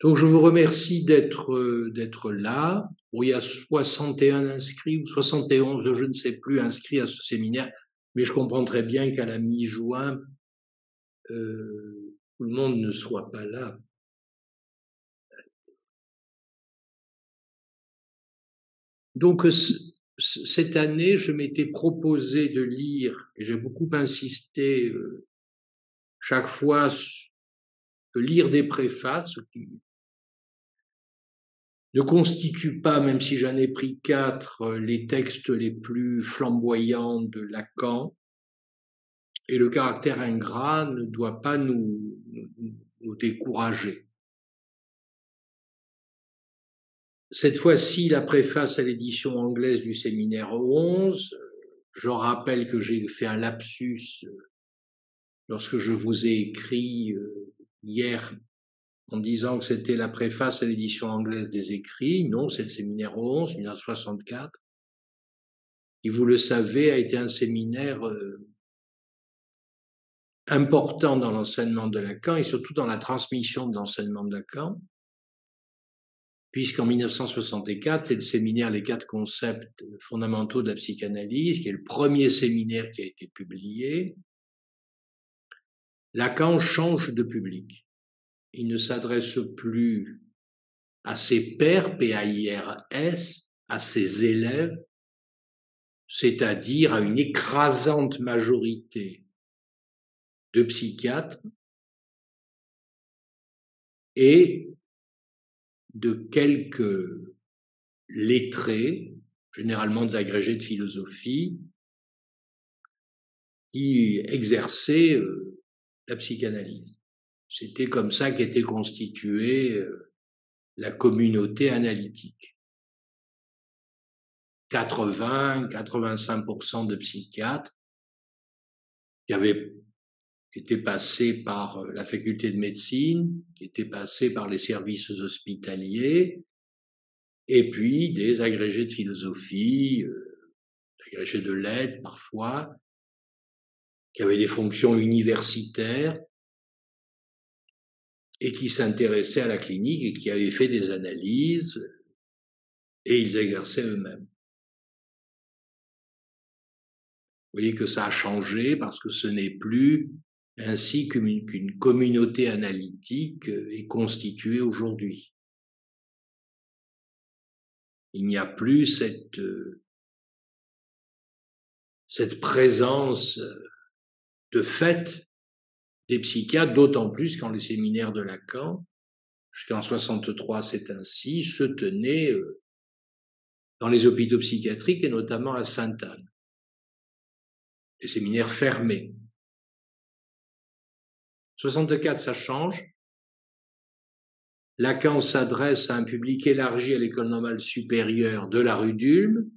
Donc je vous remercie d'être là. Bon, il y a 61 inscrits ou 71, je ne sais plus, inscrits à ce séminaire, mais je comprends très bien qu'à la mi-juin, tout le monde ne soit pas là. Donc cette année, je m'étais proposé de lire, et j'ai beaucoup insisté chaque fois, de lire des préfaces qui ne constituent pas, même si j'en ai pris 4, les textes les plus flamboyants de Lacan. Et le caractère ingrat ne doit pas nous décourager. Cette fois-ci, la préface à l'édition anglaise du séminaire 11. Je rappelle que j'ai fait un lapsus lorsque je vous ai écrit hier en disant que c'était la préface à l'édition anglaise des écrits. Non, c'est le séminaire 11, 1964. Et vous le savez, a été un séminaire important dans l'enseignement de Lacan et surtout dans la transmission de l'enseignement de Lacan, puisqu'en 1964, c'est le séminaire Les 4 concepts fondamentaux de la psychanalyse, qui est le premier séminaire qui a été publié. Lacan change de public. Il ne s'adresse plus à ses pairs, P-A-I-R-S, à ses élèves, c'est-à-dire à une écrasante majorité de psychiatres et de quelques lettrés, généralement des agrégés de philosophie, qui exerçaient la psychanalyse. C'était comme ça qu'était constituée la communauté analytique. 80-85% de psychiatres qui étaient passés par la faculté de médecine, qui étaient passés par les services hospitaliers, et puis des agrégés de philosophie, agrégés de lettres parfois, qui avaient des fonctions universitaires et qui s'intéressaient à la clinique et qui avaient fait des analyses, et ils exerçaient eux-mêmes. Vous voyez que ça a changé parce que ce n'est plus ainsi qu'une communauté analytique est constituée aujourd'hui. Il n'y a plus cette présence de fait des psychiatres, d'autant plus quand les séminaires de Lacan, jusqu'en 63 c'est ainsi, se tenaient dans les hôpitaux psychiatriques et notamment à Sainte-Anne. Les séminaires fermés. 64, ça change. Lacan s'adresse à un public élargi à l'école normale supérieure de la rue d'Ulm,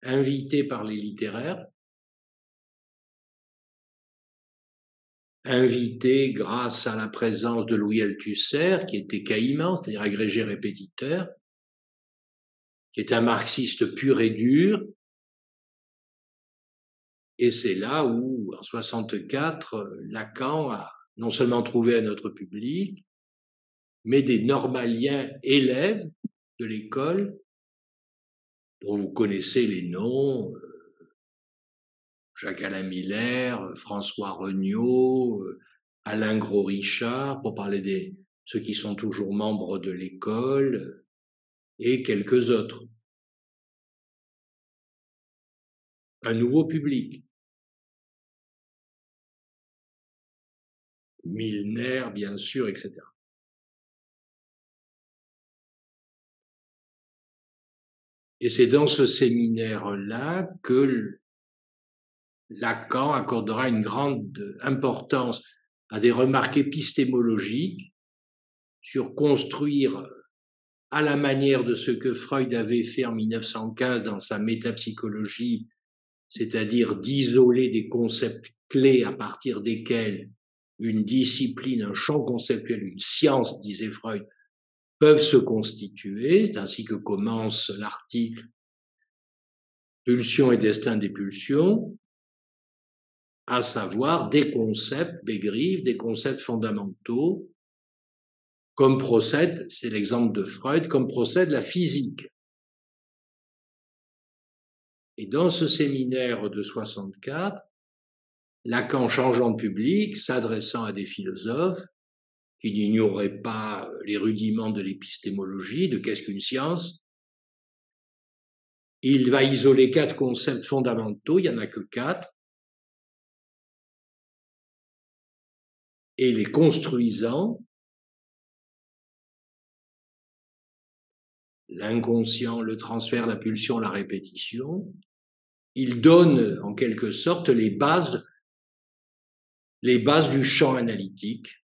invité par les littéraires, invité grâce à la présence de Louis Althusser, qui était caïman, c'est-à-dire agrégé répétiteur, qui est un marxiste pur et dur. Et c'est là où, en 64, Lacan a non seulement trouvé un autre public, mais des normaliens élèves de l'école, dont vous connaissez les noms, Jacques-Alain Miller, François Regnault, Alain Gros-Richard, pour parler de ceux qui sont toujours membres de l'école, et quelques autres. Un nouveau public. Milner, bien sûr, etc. Et c'est dans ce séminaire-là que Lacan accordera une grande importance à des remarques épistémologiques sur construire à la manière de ce que Freud avait fait en 1915 dans sa métapsychologie, c'est-à-dire d'isoler des concepts clés à partir desquels une discipline, un champ conceptuel, une science, disait Freud, peuvent se constituer. C'est ainsi que commence l'article Pulsions et destin des pulsions, à savoir des concepts, Begrive, des concepts fondamentaux comme procède, c'est l'exemple de Freud, comme procède la physique. Et dans ce séminaire de 64, Lacan, changeant de public, s'adressant à des philosophes qui n'ignoraient pas les rudiments de l'épistémologie, de qu'est-ce qu'une science, il va isoler 4 concepts fondamentaux, il n'y en a que 4, et les construisant, l'inconscient, le transfert, la pulsion, la répétition, il donne en quelque sorte les bases du champ analytique.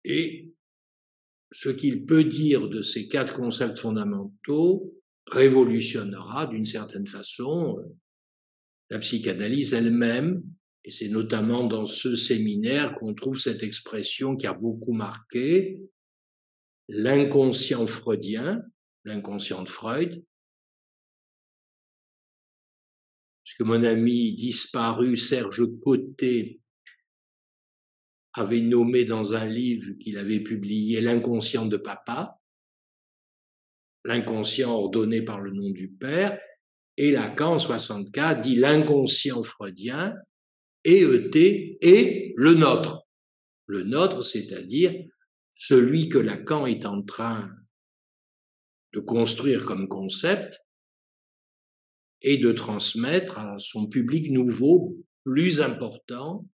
Et ce qu'il peut dire de ces 4 concepts fondamentaux révolutionnera d'une certaine façon la psychanalyse elle-même, et c'est notamment dans ce séminaire qu'on trouve cette expression qui a beaucoup marqué l'inconscient freudien, l'inconscient de Freud, puisque mon ami disparu Serge Côté avait nommé dans un livre qu'il avait publié l'inconscient de papa, l'inconscient ordonné par le nom du père, et Lacan en 64 dit l'inconscient freudien, EET, et le nôtre. Le nôtre, c'est-à-dire celui que Lacan est en train de construire comme concept et de transmettre à son public nouveau, plus important,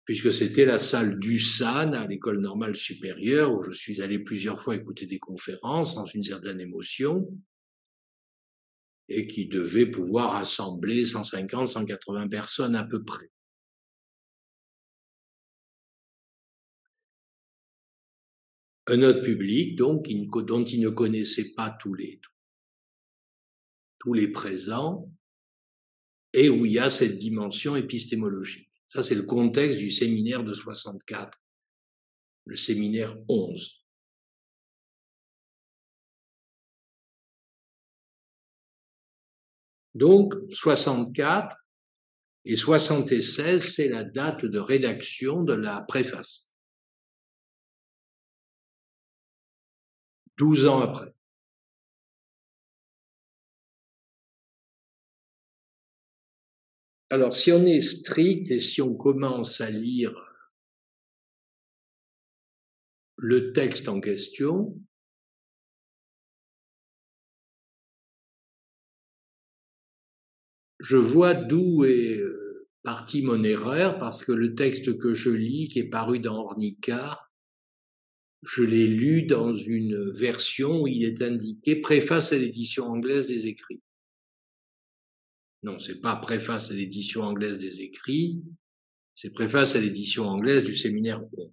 puisque c'était la salle d'USAN à l'École normale supérieure, où je suis allé plusieurs fois écouter des conférences dans une certaine émotion, et qui devait pouvoir rassembler 150, 180 personnes à peu près. Un autre public, donc, dont il ne connaissait pas tous les présents, et où il y a cette dimension épistémologique. Ça, c'est le contexte du séminaire de 64, le séminaire 11. Donc, 64 et 76, c'est la date de rédaction de la préface. 12 ans après. Alors, si on est strict et si on commence à lire le texte en question, je vois d'où est partie mon erreur, parce que le texte que je lis, qui est paru dans Ornicart, je l'ai lu dans une version où il est indiqué préface à l'édition anglaise des écrits. Non, c'est pas préface à l'édition anglaise des écrits, c'est préface à l'édition anglaise du séminaire 11.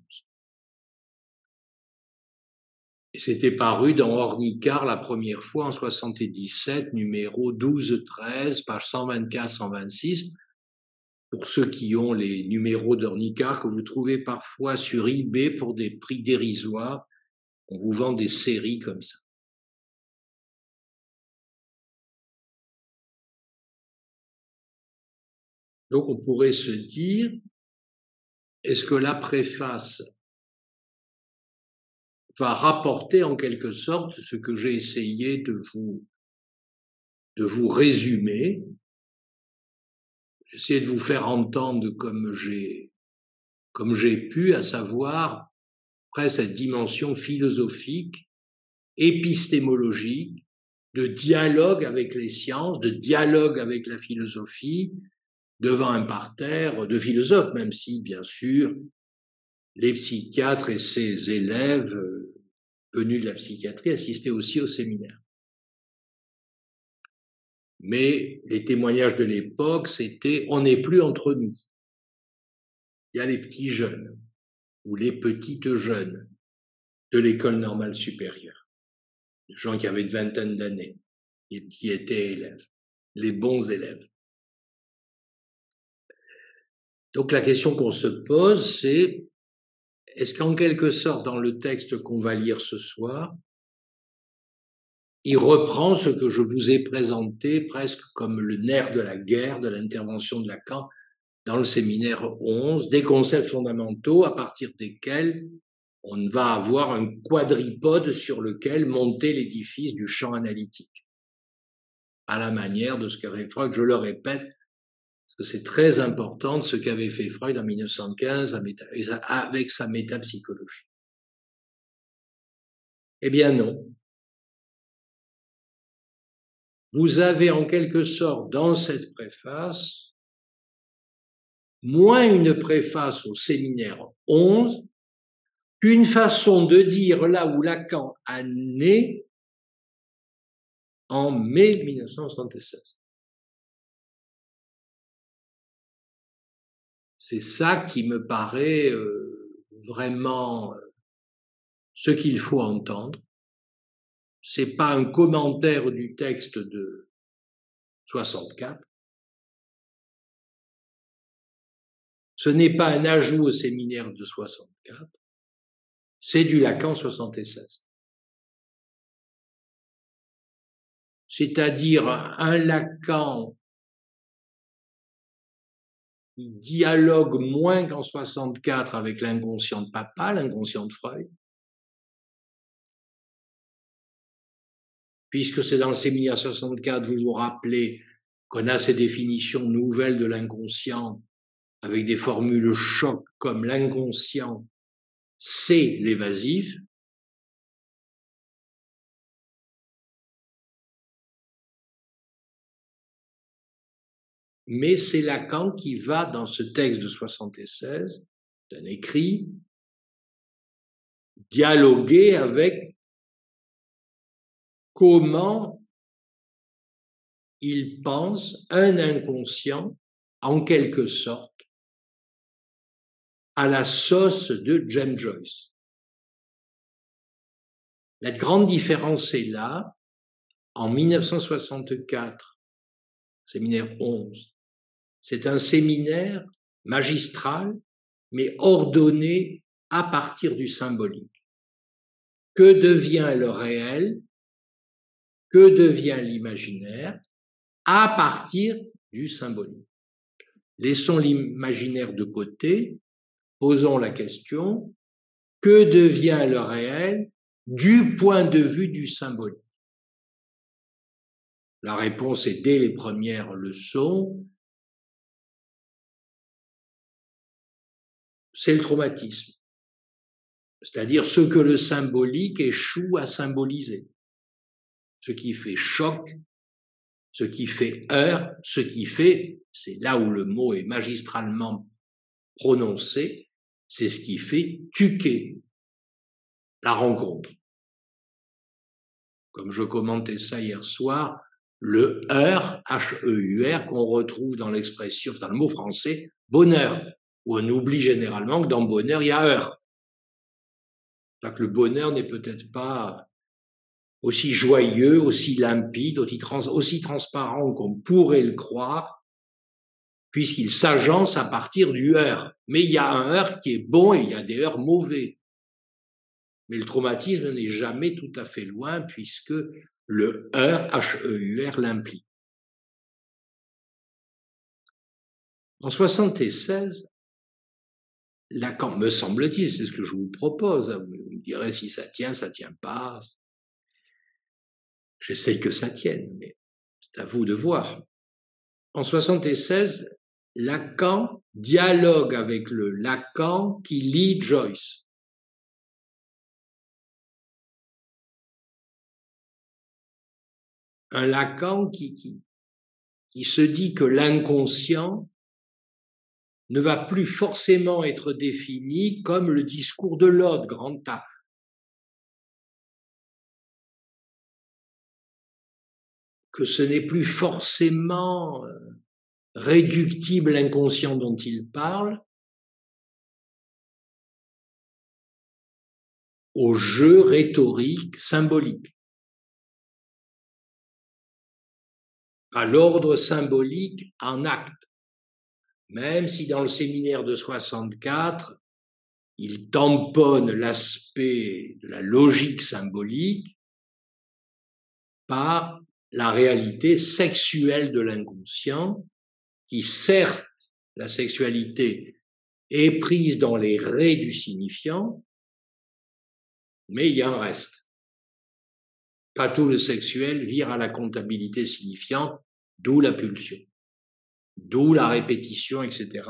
Et c'était paru dans Ornicart la première fois en 77, numéro 12-13, page 124-126. Pour ceux qui ont les numéros d'Ornicart que vous trouvez parfois sur eBay pour des prix dérisoires, on vous vend des séries comme ça. Donc on pourrait se dire, est-ce que la préface va rapporter en quelque sorte ce que j'ai essayé de vous résumer? J'essaie de vous faire entendre comme j'ai pu, à savoir après cette dimension philosophique, épistémologique, de dialogue avec les sciences, de dialogue avec la philosophie, devant un parterre de philosophes, même si, bien sûr, les psychiatres et ses élèves venus de la psychiatrie assistaient aussi au séminaire. Mais les témoignages de l'époque, c'était « on n'est plus entre nous ». Il y a les petits jeunes ou les petites jeunes de l'école normale supérieure, les gens qui avaient une vingtaine d'années et qui étaient élèves, les bons élèves. Donc la question qu'on se pose, c'est est-ce qu'en quelque sorte, dans le texte qu'on va lire ce soir, il reprend ce que je vous ai présenté presque comme le nerf de la guerre, de l'intervention de Lacan, dans le séminaire 11, des concepts fondamentaux à partir desquels on va avoir un quadripode sur lequel monter l'édifice du champ analytique, à la manière de ce qu'avait Freud, je le répète, parce que c'est très important de ce qu'avait fait Freud en 1915 avec sa métapsychologie. Eh bien non. Vous avez en quelque sorte dans cette préface moins une préface au séminaire 11 qu'une façon de dire là où Lacan a né en mai 1976. C'est ça qui me paraît vraiment ce qu'il faut entendre. C'est pas un commentaire du texte de 64. Ce n'est pas un ajout au séminaire de 64. C'est du Lacan 76. C'est-à-dire un Lacan qui dialogue moins qu'en 64 avec l'inconscient de papa, l'inconscient de Freud, puisque c'est dans le séminaire 64, vous vous rappelez qu'on a ces définitions nouvelles de l'inconscient avec des formules choc comme l'inconscient, c'est l'évasif. Mais c'est Lacan qui va, dans ce texte de 76, d'un écrit, dialoguer avec comment il pense un inconscient, en quelque sorte, à la sauce de James Joyce. La grande différence est là, en 1964, séminaire 11, c'est un séminaire magistral, mais ordonné à partir du symbolique. Que devient le réel? Que devient l'imaginaire à partir du symbolique? Laissons l'imaginaire de côté, posons la question, que devient le réel du point de vue du symbolique? La réponse est dès les premières leçons, c'est le traumatisme, c'est-à-dire ce que le symbolique échoue à symboliser, ce qui fait choc, ce qui fait heurt, ce qui fait, c'est là où le mot est magistralement prononcé, c'est ce qui fait tuquer la rencontre. Comme je commentais ça hier soir, le heurt, H-E-U-R, qu'on retrouve dans l'expression, dans le mot français, bonheur, où on oublie généralement que dans bonheur, il y a heurt. Que le bonheur n'est peut-être pas aussi joyeux, aussi limpide, aussi transparent qu'on pourrait le croire, puisqu'il s'agence à partir du heurt. Mais il y a un heurt qui est bon et il y a des heurts mauvais. Mais le traumatisme n'est jamais tout à fait loin, puisque le heurt, H-E-U-R, l'implique. En 76, Lacan, me semble-t-il, c'est ce que je vous propose, vous me direz si ça tient pas. J'essaye que ça tienne, mais c'est à vous de voir. En 76, Lacan dialogue avec le Lacan qui lit Joyce. Un Lacan qui se dit que l'inconscient ne va plus forcément être défini comme le discours de l'autre, grand A. Que ce n'est plus forcément réductible l'inconscient dont il parle au jeu rhétorique symbolique, à l'ordre symbolique en acte. Même si dans le séminaire de 64, il tamponne l'aspect de la logique symbolique par la réalité sexuelle de l'inconscient, qui certes la sexualité est prise dans les raies du signifiant, mais il y a un reste. Pas tout le sexuel vire à la comptabilité signifiante, d'où la pulsion, d'où la répétition, etc.,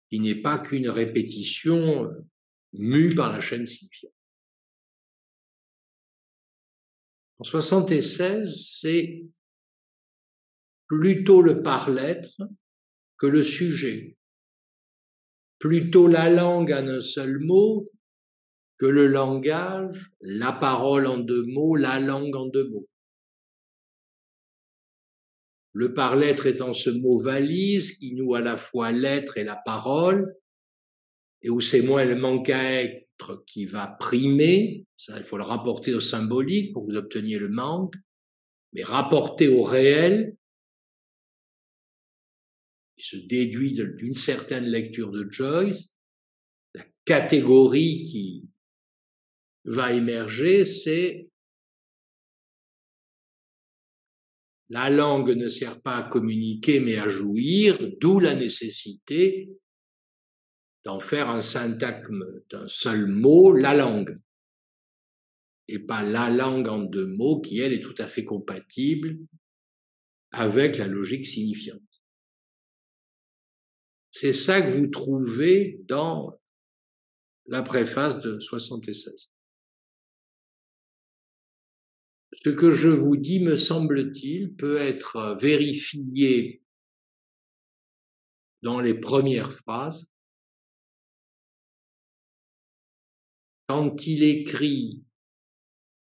qui n'est pas qu'une répétition mue par la chaîne signifiante. En 76, c'est plutôt le par-l'être que le sujet, plutôt la langue en un seul mot que le langage, la parole en deux mots, la langue en deux mots. Le par-l'être étant ce mot valise qui noue à la fois l'être et la parole, et où c'est moins le manque à être qui va primer, ça il faut le rapporter au symbolique pour que vous obteniez le manque, mais rapporté au réel, il se déduit d'une certaine lecture de Joyce, la catégorie qui va émerger, c'est la langue ne sert pas à communiquer mais à jouir, d'où la nécessité d'en faire un syntagme d'un seul mot, la langue, et pas la langue en deux mots qui, elle, est tout à fait compatible avec la logique signifiante. C'est ça que vous trouvez dans la préface de 76. Ce que je vous dis, me semble-t-il, peut être vérifié dans les premières phrases. Quand il écrit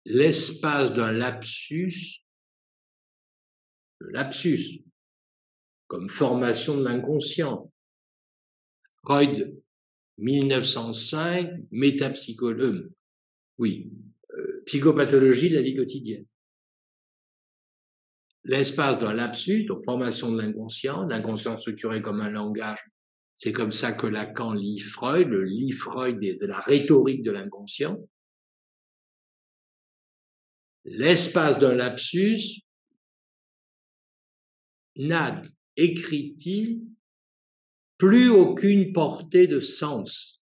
l'espace d'un lapsus, le lapsus, comme formation de l'inconscient. Freud, 1905, psychopathologie de la vie quotidienne. L'espace d'un lapsus, donc formation de l'inconscient structuré comme un langage, c'est comme ça que Lacan lit Freud, le lit Freud de la rhétorique de l'inconscient. L'espace d'un lapsus n'a, écrit-il, plus aucune portée de sens.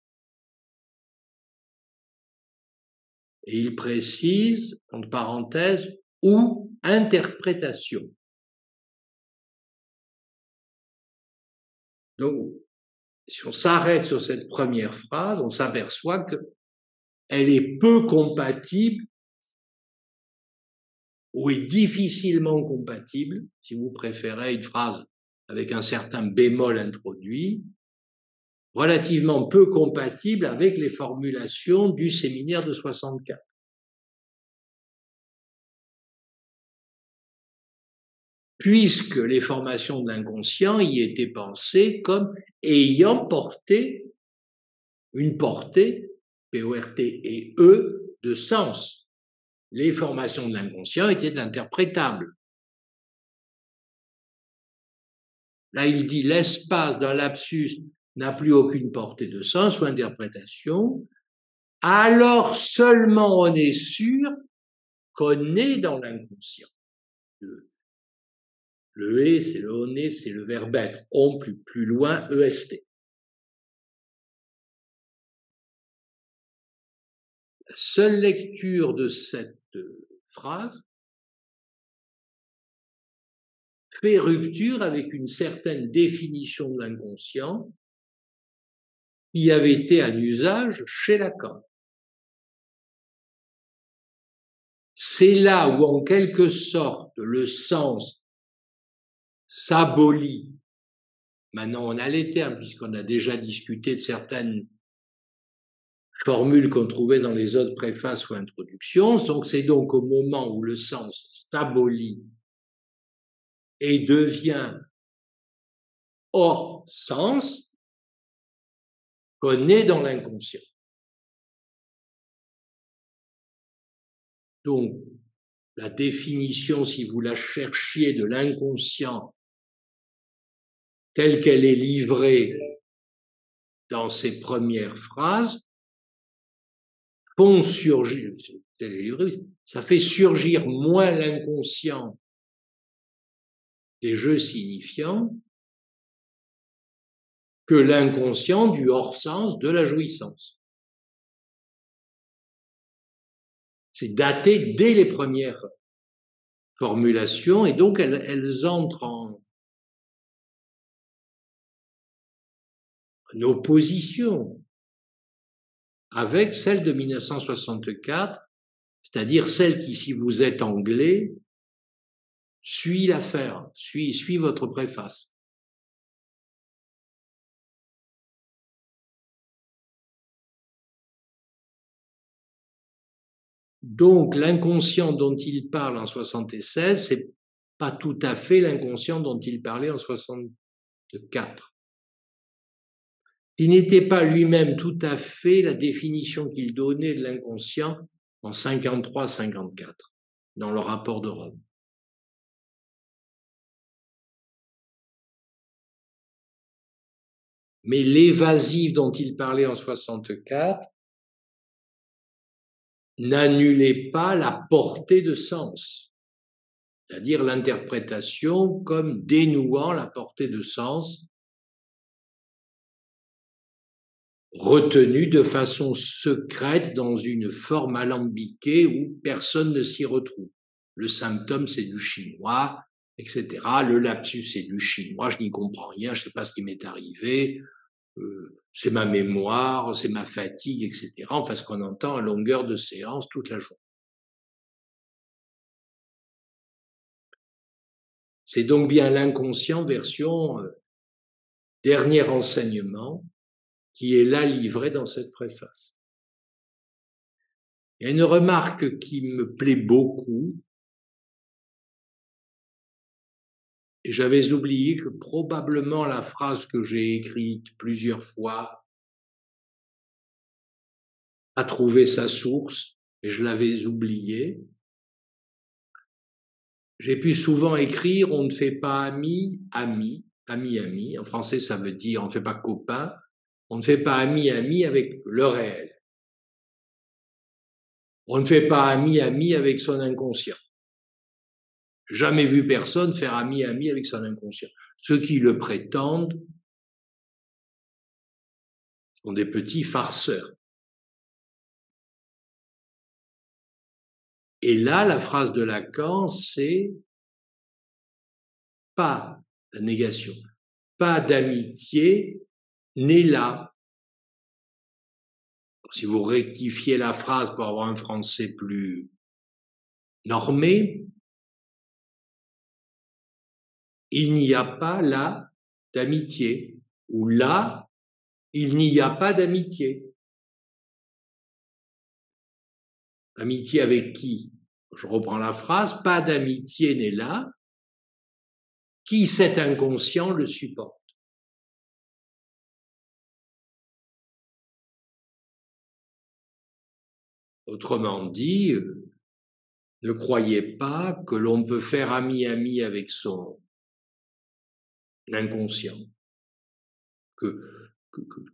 Et il précise, entre parenthèses, ou interprétation. Donc, si on s'arrête sur cette première phrase, on s'aperçoit qu'elle est peu compatible ou est difficilement compatible, si vous préférez une phrase avec un certain bémol introduit, relativement peu compatible avec les formulations du séminaire de 64. Puisque les formations de l'inconscient y étaient pensées comme ayant porté une portée, P-O-R-T-E, de sens. Les formations de l'inconscient étaient interprétables. Là, il dit l'espace d'un lapsus n'a plus aucune portée de sens ou interprétation, alors seulement on est sûr qu'on est dans l'inconscient. Le « et », c'est le « on est », c'est le verbe « être ». On plus loin, EST. La seule lecture de cette phrase fait rupture avec une certaine définition de l'inconscient qui avait été un usage chez Lacan. C'est là où, en quelque sorte, le sens s'abolit. Maintenant, on a les termes, puisqu'on a déjà discuté de certaines formules qu'on trouvait dans les autres préfaces ou introductions. Donc, c'est donc au moment où le sens s'abolit et devient hors sens qu'on est dans l'inconscient. Donc, la définition, si vous la cherchiez, de l'inconscient telle qu'elle est livrée dans ces premières phrases, font surgir, ça fait surgir moins l'inconscient des jeux signifiants que l'inconscient du hors-sens de la jouissance. C'est daté dès les premières formulations, et donc elles entrent en opposition avec celle de 1964, c'est-à-dire celle qui, si vous êtes anglais, suit l'affaire, suit votre préface. Donc l'inconscient dont il parle en 76, c'est pas tout à fait l'inconscient dont il parlait en 64. Il n'était pas lui-même tout à fait la définition qu'il donnait de l'inconscient en 53-54, dans le rapport de Rome. Mais l'évasif dont il parlait en 64 n'annulait pas la portée de sens, c'est-à-dire l'interprétation comme dénouant la portée de sens retenue de façon secrète dans une forme alambiquée où personne ne s'y retrouve. Le symptôme, c'est du chinois, etc. Le lapsus, c'est du chinois, je n'y comprends rien, je ne sais pas ce qui m'est arrivé, c'est ma mémoire, c'est ma fatigue, etc. Enfin, ce qu'on entend à longueur de séance toute la journée. C'est donc bien l'inconscient version dernier enseignement qui est là livré dans cette préface. Il y a une remarque qui me plaît beaucoup, et j'avais oublié que probablement la phrase que j'ai écrite plusieurs fois a trouvé sa source, et je l'avais oubliée. J'ai pu souvent écrire « on ne fait pas ami, ami ». Ami, ami, en français ça veut dire on ne fait pas copain, on ne fait pas ami, ami avec le réel. On ne fait pas ami, ami avec son inconscient. Jamais vu personne faire ami, ami avec son inconscient. Ceux qui le prétendent sont des petits farceurs. Et là, la phrase de Lacan, c'est pas la négation, pas d'amitié n'est là. Si vous rectifiez la phrase pour avoir un français plus normé, il n'y a pas là d'amitié, ou là, il n'y a pas d'amitié. Amitié avec qui? Je reprends la phrase, pas d'amitié n'est là, qui cet inconscient le supporte. Autrement dit, ne croyez pas que l'on peut faire ami-ami avec son inconscient, que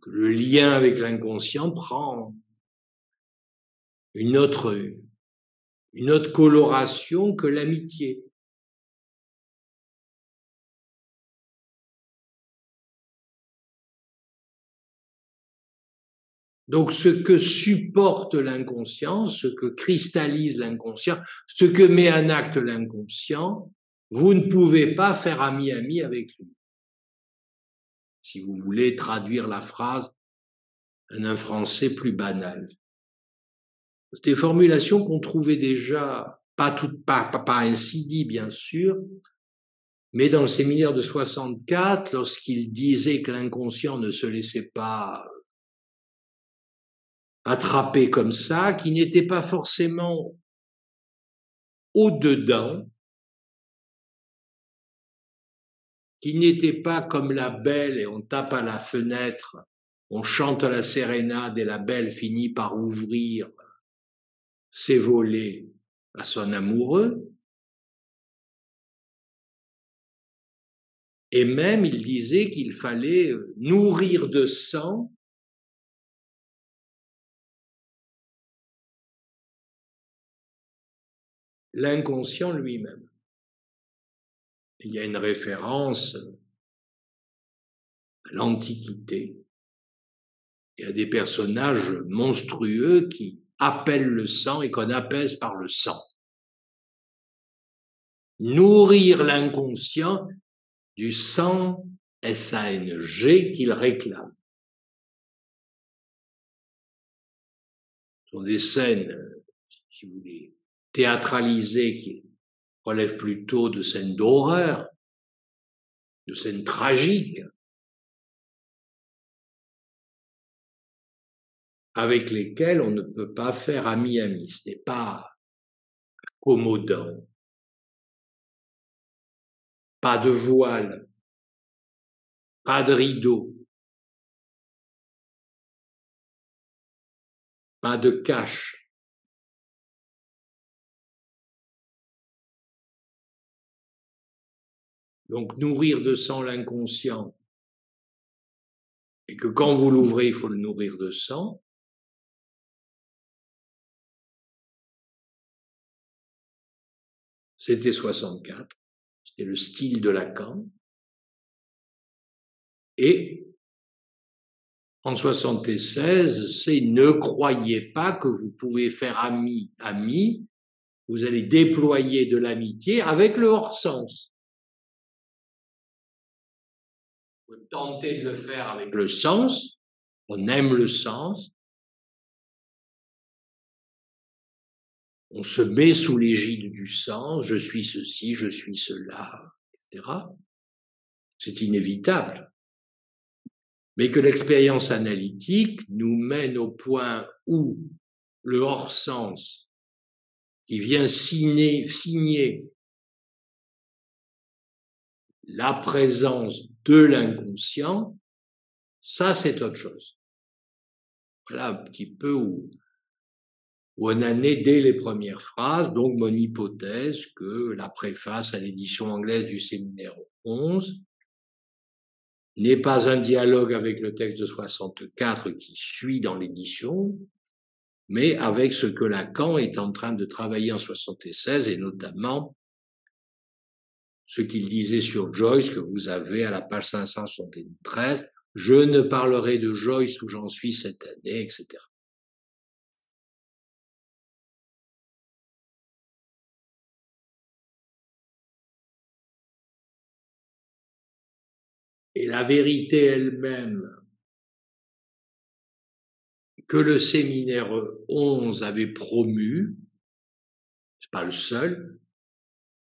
le lien avec l'inconscient prend une autre coloration que l'amitié. Donc ce que supporte l'inconscient, ce que cristallise l'inconscient, ce que met en acte l'inconscient, vous ne pouvez pas faire ami-ami avec lui. Si vous voulez traduire la phrase en un français plus banal. C'est des formulations qu'on trouvait déjà, pas ainsi dit bien sûr, mais dans le séminaire de 64, lorsqu'il disait que l'inconscient ne se laissait pas attraper comme ça, qui n'était pas forcément au-dedans, qui n'était pas comme la belle et on tape à la fenêtre, on chante la sérénade et la belle finit par ouvrir ses volets à son amoureux. Et même, il disait qu'il fallait nourrir de sang l'inconscient lui-même. Il y a une référence à l'Antiquité, et à des personnages monstrueux qui appellent le sang et qu'on apaise par le sang. Nourrir l'inconscient du sang S-A-N-G qu'il réclame. Ce sont des scènes, si vous voulez, théâtralisées qui relèvent plutôt de scènes d'horreur, de scènes tragiques, avec lesquelles on ne peut pas faire ami-ami. Ce n'est pas accommodant. Pas de voile, pas de rideau, pas de cache. Donc nourrir de sang l'inconscient, et que quand vous l'ouvrez, il faut le nourrir de sang, c'était 64, c'était le style de Lacan. Et en 76, c'est ne croyez pas que vous pouvez faire ami, vous allez déployer de l'amitié avec le hors-sens. Vous tentez de le faire avec le sens, on aime le sens, on se met sous l'égide du sens, je suis ceci, je suis cela, etc. C'est inévitable. Mais que l'expérience analytique nous mène au point où le hors-sens qui vient signer la présence de l'inconscient, ça c'est autre chose. Voilà un petit peu où on en est dès les premières phrases, donc mon hypothèse que la préface à l'édition anglaise du séminaire 11 n'est pas un dialogue avec le texte de 64 qui suit dans l'édition, mais avec ce que Lacan est en train de travailler en 76, et notamment ce qu'il disait sur Joyce, que vous avez à la page 573, « Je ne parlerai de Joyce où j'en suis cette année », etc. Et la vérité elle-même que le séminaire 11 avait promue, c'est pas le seul,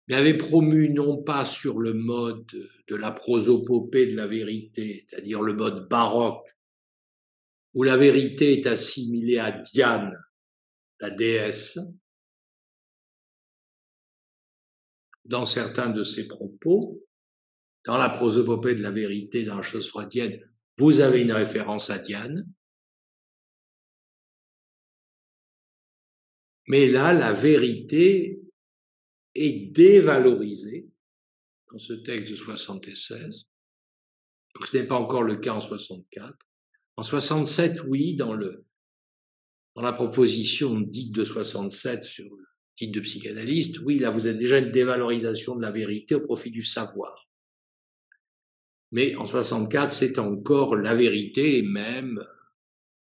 mais avait promu non pas sur le mode de la prosopopée de la vérité, c'est-à-dire le mode baroque, où la vérité est assimilée à Diane, la déesse, dans certains de ses propos. Dans la prosopopée de la vérité, dans la chose freudienne, vous avez une référence à Diane. Mais là, la vérité est dévalorisée dans ce texte de 76. Donc, ce n'est pas encore le cas en 64. En 67, oui, dans la proposition dite de 67 sur le titre de psychanalyste, oui, là, vous avez déjà une dévalorisation de la vérité au profit du savoir. Mais en 64, c'est encore la vérité, et même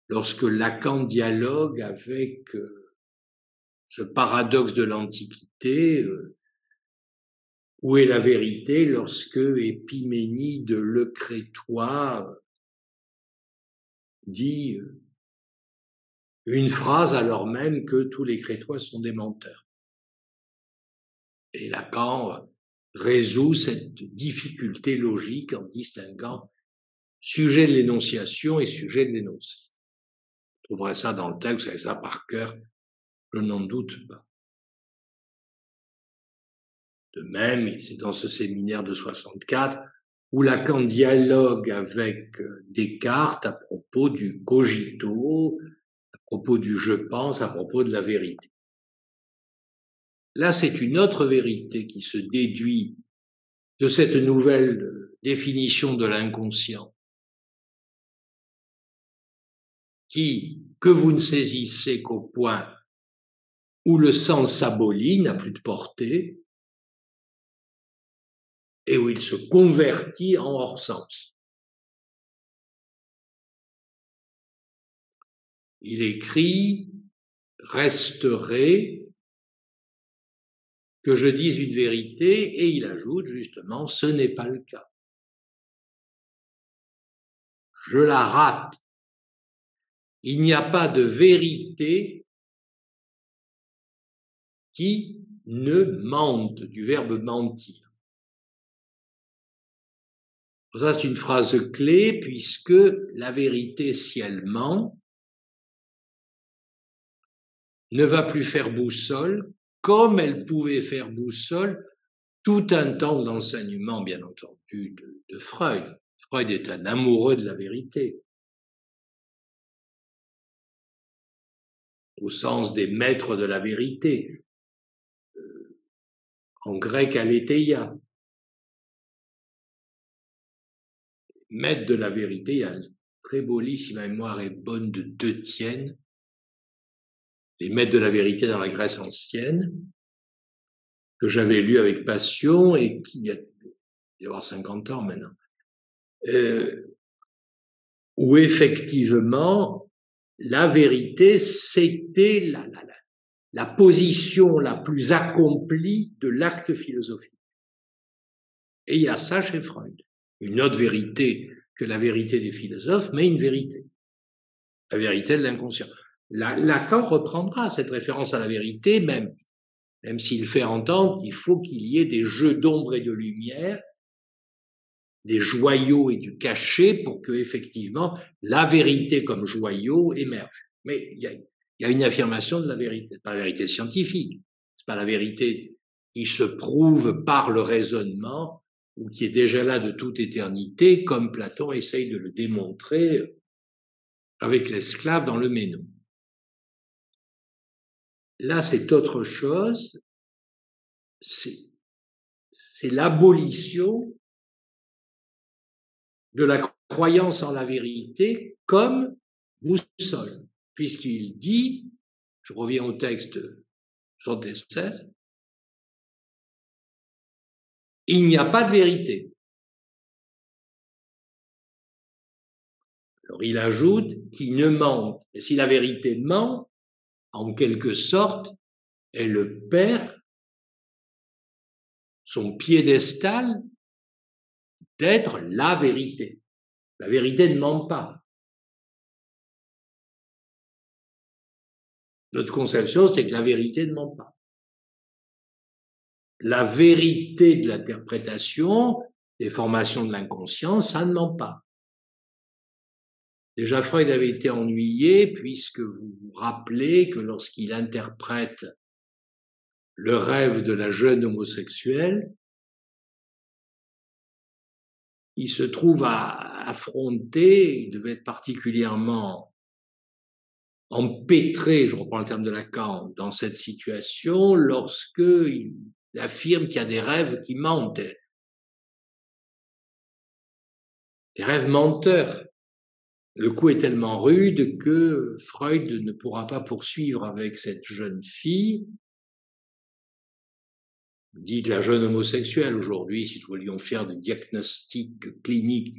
lorsque Lacan dialogue avec ce paradoxe de l'Antiquité, où est la vérité lorsque Épiménide le Crétois dit une phrase alors même que tous les Crétois sont des menteurs. Et Lacan résout cette difficulté logique en distinguant sujet de l'énonciation et sujet de l'énoncé. Vous trouverez ça dans le texte, vous savez ça par cœur, je n'en doute pas. De même, c'est dans ce séminaire de 64 où Lacan dialogue avec Descartes à propos du cogito, à propos du je pense, à propos de la vérité. Là, c'est une autre vérité qui se déduit de cette nouvelle définition de l'inconscient, que vous ne saisissez qu'au point où le sens s'abolit, n'a plus de portée, et où il se convertit en hors-sens. il écrit « resterait que je dise une vérité » et il ajoute justement « ce n'est pas le cas. Je la rate. Il n'y a pas de vérité qui ne mente », du verbe mentir. Ça, c'est une phrase clé, puisque la vérité, si elle ment, ne va plus faire boussole, comme elle pouvait faire boussole tout un temps d'enseignement, bien entendu, de Freud. Freud est un amoureux de la vérité, au sens des maîtres de la vérité, en grec aletheia. Maître de la vérité, il y a un très beau livre, si ma mémoire est bonne, de De Tienne, Les maîtres de la vérité dans la Grèce ancienne, que j'avais lu avec passion et qui, il y a avoir 50 ans maintenant, où effectivement la vérité, c'était la position la plus accomplie de l'acte philosophique. Et il y a ça chez Freud. Une autre vérité que la vérité des philosophes, mais une vérité. La vérité de l'inconscient. Lacan reprendra cette référence à la vérité, même s'il fait entendre qu'il faut qu'il y ait des jeux d'ombre et de lumière, des joyaux et du cachet, pour que effectivement la vérité comme joyau émerge. Mais il y a une affirmation de la vérité. C'est pas la vérité scientifique, c'est pas la vérité qui se prouve par le raisonnement ou qui est déjà là de toute éternité, comme Platon essaye de le démontrer avec l'esclave dans le Ménon. Là, c'est autre chose, c'est l'abolition de la croyance en la vérité comme boussole, puisqu'il dit, je reviens au texte 76, il n'y a pas de vérité. Alors il ajoute qu'il ne mente. Et si la vérité ment, en quelque sorte, elle perd son piédestal d'être la vérité. La vérité ne ment pas. Notre conception, c'est que la vérité ne ment pas. La vérité de l'interprétation, des formations de l'inconscient, ça ne ment pas. Déjà, Freud avait été ennuyé, puisque vous vous rappelez que lorsqu'il interprète le rêve de la jeune homosexuelle, il se trouve à affronter, il devait être particulièrement empêtré, je reprends le terme de Lacan, dans cette situation, lorsqu'il affirme qu'il y a des rêves qui mentent, des rêves menteurs. Le coup est tellement rude que Freud ne pourra pas poursuivre avec cette jeune fille, dite la jeune homosexuelle aujourd'hui, si nous voulions faire des diagnostics cliniques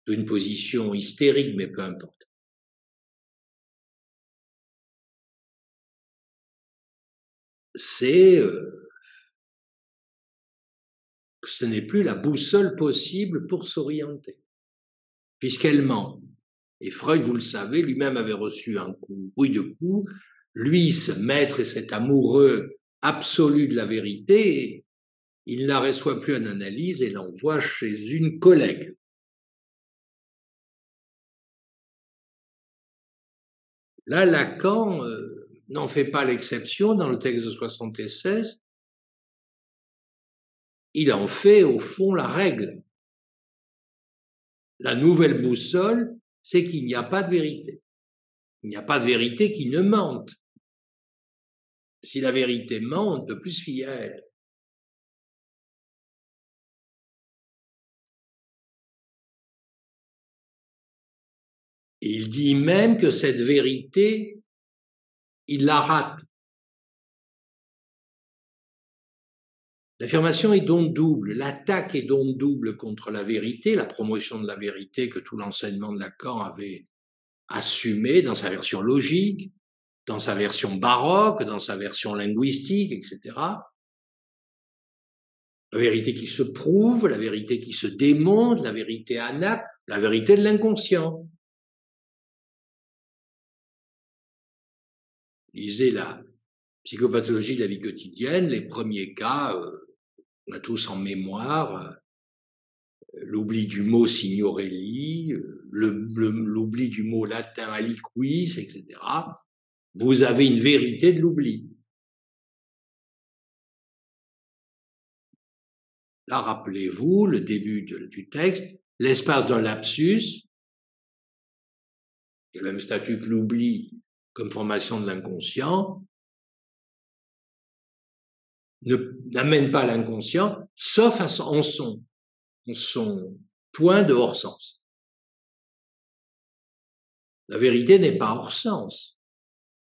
d'une position hystérique, mais peu importe. C'est que ce n'est plus la boussole possible pour s'orienter, puisqu'elle ment. Et Freud, vous le savez, lui-même avait reçu un coup, bruit de coups. Lui, ce maître et cet amoureux absolu de la vérité, il ne la reçoit plus en analyse et l'envoie chez une collègue. Là, Lacan n'en fait pas l'exception dans le texte de 76. Il en fait, au fond, la règle. La nouvelle boussole, c'est qu'il n'y a pas de vérité. Il n'y a pas de vérité qui ne mente. Si la vérité ment, on ne peut plus se fier à elle. Et il dit même que cette vérité, il la rate. L'affirmation est donc double. L'attaque est donc double contre la vérité, la promotion de la vérité que tout l'enseignement de Lacan avait assumée dans sa version logique, dans sa version baroque, dans sa version linguistique, etc. La vérité qui se prouve, la vérité qui se démontre, la vérité anacte, la vérité de l'inconscient. Lisez la psychopathologie de la vie quotidienne, les premiers cas, on a tous en mémoire, l'oubli du mot signorelli, l'oubli du mot latin aliquis, etc. Vous avez une vérité de l'oubli. Là, rappelez-vous le début du texte, l'espace d'un lapsus, qui a le même statut que l'oubli comme formation de l'inconscient, n'amène pas l'inconscient, sauf en son point de hors-sens. La vérité n'est pas hors-sens.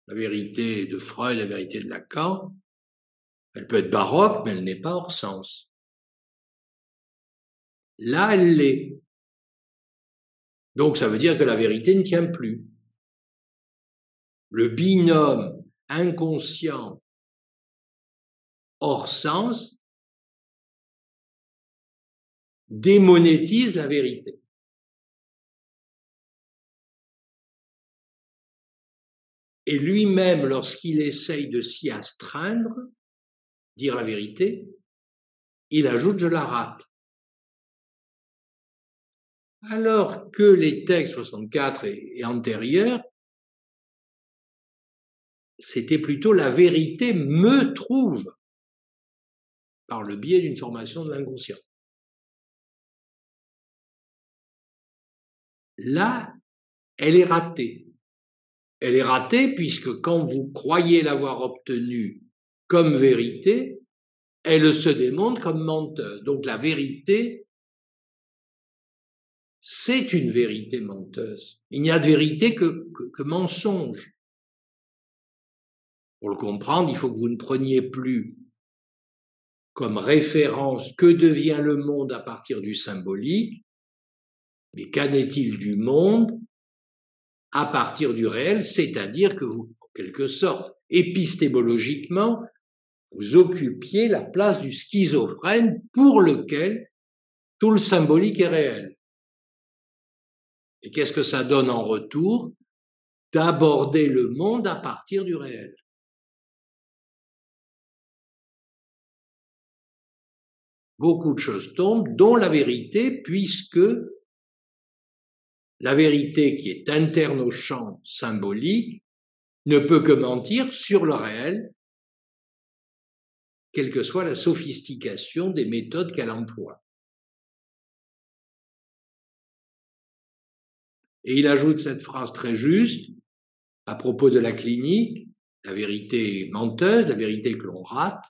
La vérité de Freud, la vérité de Lacan, elle peut être baroque, mais elle n'est pas hors-sens. Là, elle l'est. Donc, ça veut dire que la vérité ne tient plus. Le binôme inconscient hors sens démonétise la vérité. Et lui-même, lorsqu'il essaye de s'y astreindre, dire la vérité, il ajoute « je la rate ». Alors que les textes 64 et antérieurs, c'était plutôt la vérité me trouve par le biais d'une formation de l'inconscient. Là, elle est ratée. Elle est ratée puisque quand vous croyez l'avoir obtenue comme vérité, elle se démontre comme menteuse. Donc la vérité, c'est une vérité menteuse. Il n'y a de vérité que mensonge. Pour le comprendre, il faut que vous ne preniez plus comme référence que devient le monde à partir du symbolique, mais qu'en est-il du monde à partir du réel, c'est-à-dire que vous, en quelque sorte, épistémologiquement, vous occupiez la place du schizophrène pour lequel tout le symbolique est réel. Et qu'est-ce que ça donne en retour? D'aborder le monde à partir du réel. Beaucoup de choses tombent, dont la vérité, puisque la vérité qui est interne au champ symbolique ne peut que mentir sur le réel, quelle que soit la sophistication des méthodes qu'elle emploie. Et il ajoute cette phrase très juste à propos de la clinique, la vérité menteuse, la vérité que l'on rate.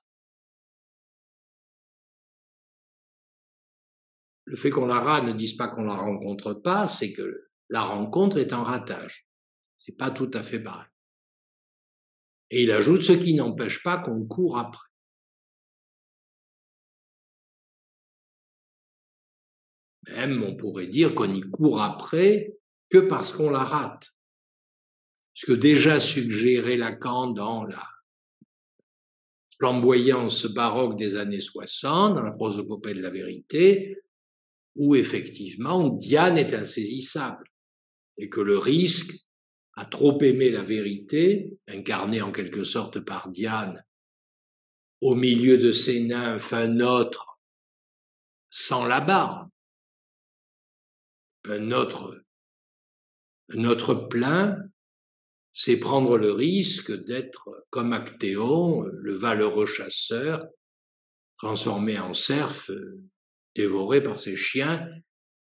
Le fait qu'on la rate ne dit pas qu'on la rencontre pas, c'est que la rencontre est un ratage. C'est pas tout à fait pareil. Et il ajoute ce qui n'empêche pas qu'on court après. Même, on pourrait dire qu'on y court après que parce qu'on la rate. Ce que déjà suggérait Lacan dans la flamboyance baroque des années 60, dans la prosopopée de la vérité, où effectivement Diane est insaisissable et que le risque à trop aimer la vérité, incarnée en quelque sorte par Diane, au milieu de ses nymphes, un autre sans la barre, un autre plein, c'est prendre le risque d'être comme Actéon, le valeureux chasseur, transformé en cerf, dévoré par ses chiens,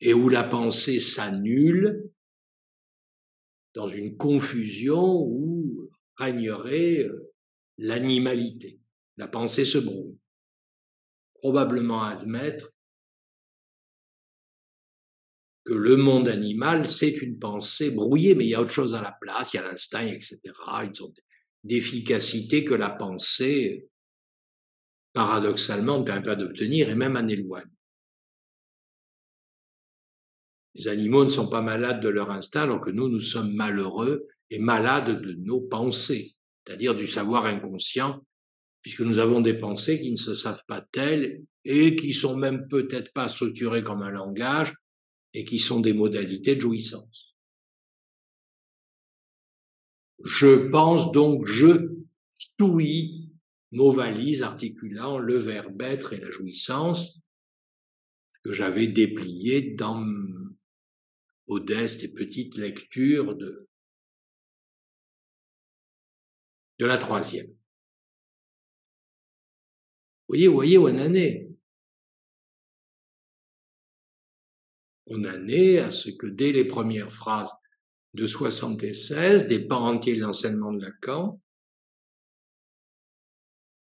et où la pensée s'annule dans une confusion où régnerait l'animalité. La pensée se brouille. Probablement admettre que le monde animal, c'est une pensée brouillée, mais il y a autre chose à la place, il y a l'instinct, etc., une sorte d'efficacité que la pensée, paradoxalement, ne permet pas d'obtenir, et même en éloigne. Les animaux ne sont pas malades de leur instinct, alors que nous sommes malheureux et malades de nos pensées, c'est-à-dire du savoir inconscient, puisque nous avons des pensées qui ne se savent pas telles et qui sont même peut-être pas structurées comme un langage et qui sont des modalités de jouissance. Je pense donc je souis, mot valise articulant le verbe être et la jouissance que j'avais déplié dans modeste et petite lecture de la troisième. Vous voyez où on en est. On en est à ce que dès les premières phrases de 76, des pans entiers de l'enseignement de Lacan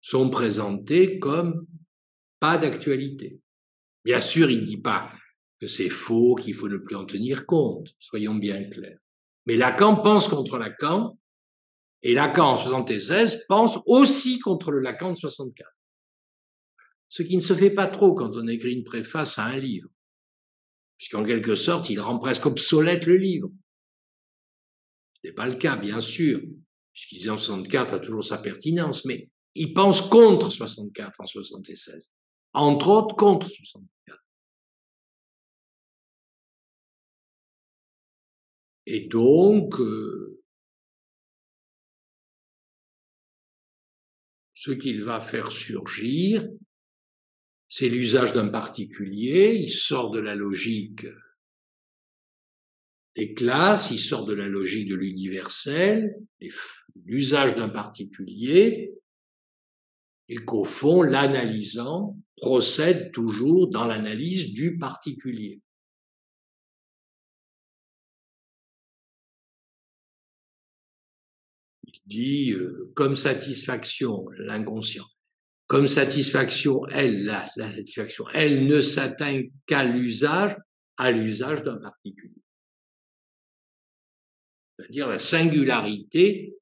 sont présentés comme pas d'actualité. Bien sûr, il ne dit pas que c'est faux, qu'il faut ne plus en tenir compte, soyons bien clairs. Mais Lacan pense contre Lacan, et Lacan en 76 pense aussi contre le Lacan de 64. Ce qui ne se fait pas trop quand on écrit une préface à un livre, puisqu'en quelque sorte, il rend presque obsolète le livre. Ce n'est pas le cas, bien sûr, puisqu'il en 64 a toujours sa pertinence, mais il pense contre 64 en 76, entre autres contre 64. Et donc, ce qu'il va faire surgir, c'est l'usage d'un particulier, il sort de la logique des classes, il sort de la logique de l'universel, l'usage d'un particulier, et qu'au fond, l'analysant procède toujours dans l'analyse du particulier. Il dit, comme satisfaction, l'inconscient, comme satisfaction, la satisfaction, elle ne s'atteint qu'à l'usage, d'un particulier. C'est-à-dire la singularité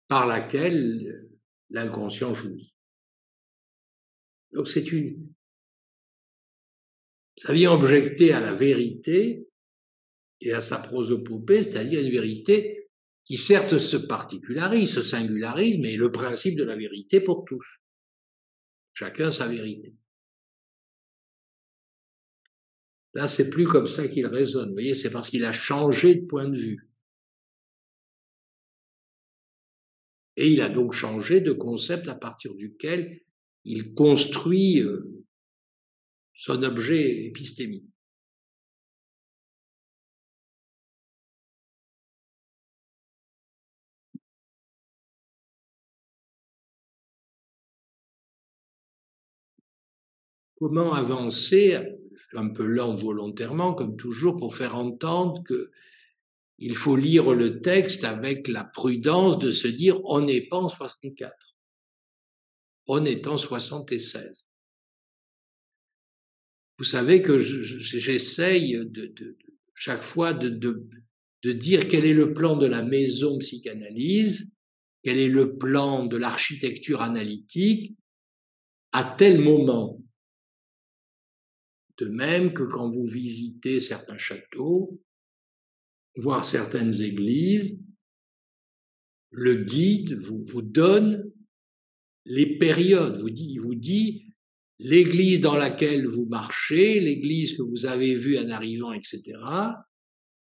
par laquelle l'inconscient jouit. Donc ça vient objecter à la vérité et à sa prosopopée, c'est-à-dire une vérité qui certes se particularise, se singularise, mais est le principe de la vérité pour tous. Chacun sa vérité. Là, c'est plus comme ça qu'il raisonne. Vous voyez, c'est parce qu'il a changé de point de vue. Et il a donc changé de concept à partir duquel il construit son objet épistémique. Comment avancer? Je suis un peu lent volontairement, comme toujours, pour faire entendre qu'il faut lire le texte avec la prudence de se dire on n'est pas en 64, on est en 76. Vous savez que j'essaye chaque fois de dire quel est le plan de la maison psychanalyse, quel est le plan de l'architecture analytique à tel moment. De même que quand vous visitez certains châteaux, voire certaines églises, le guide vous donne les périodes, il vous dit l'église dans laquelle vous marchez, l'église que vous avez vue en arrivant, etc.,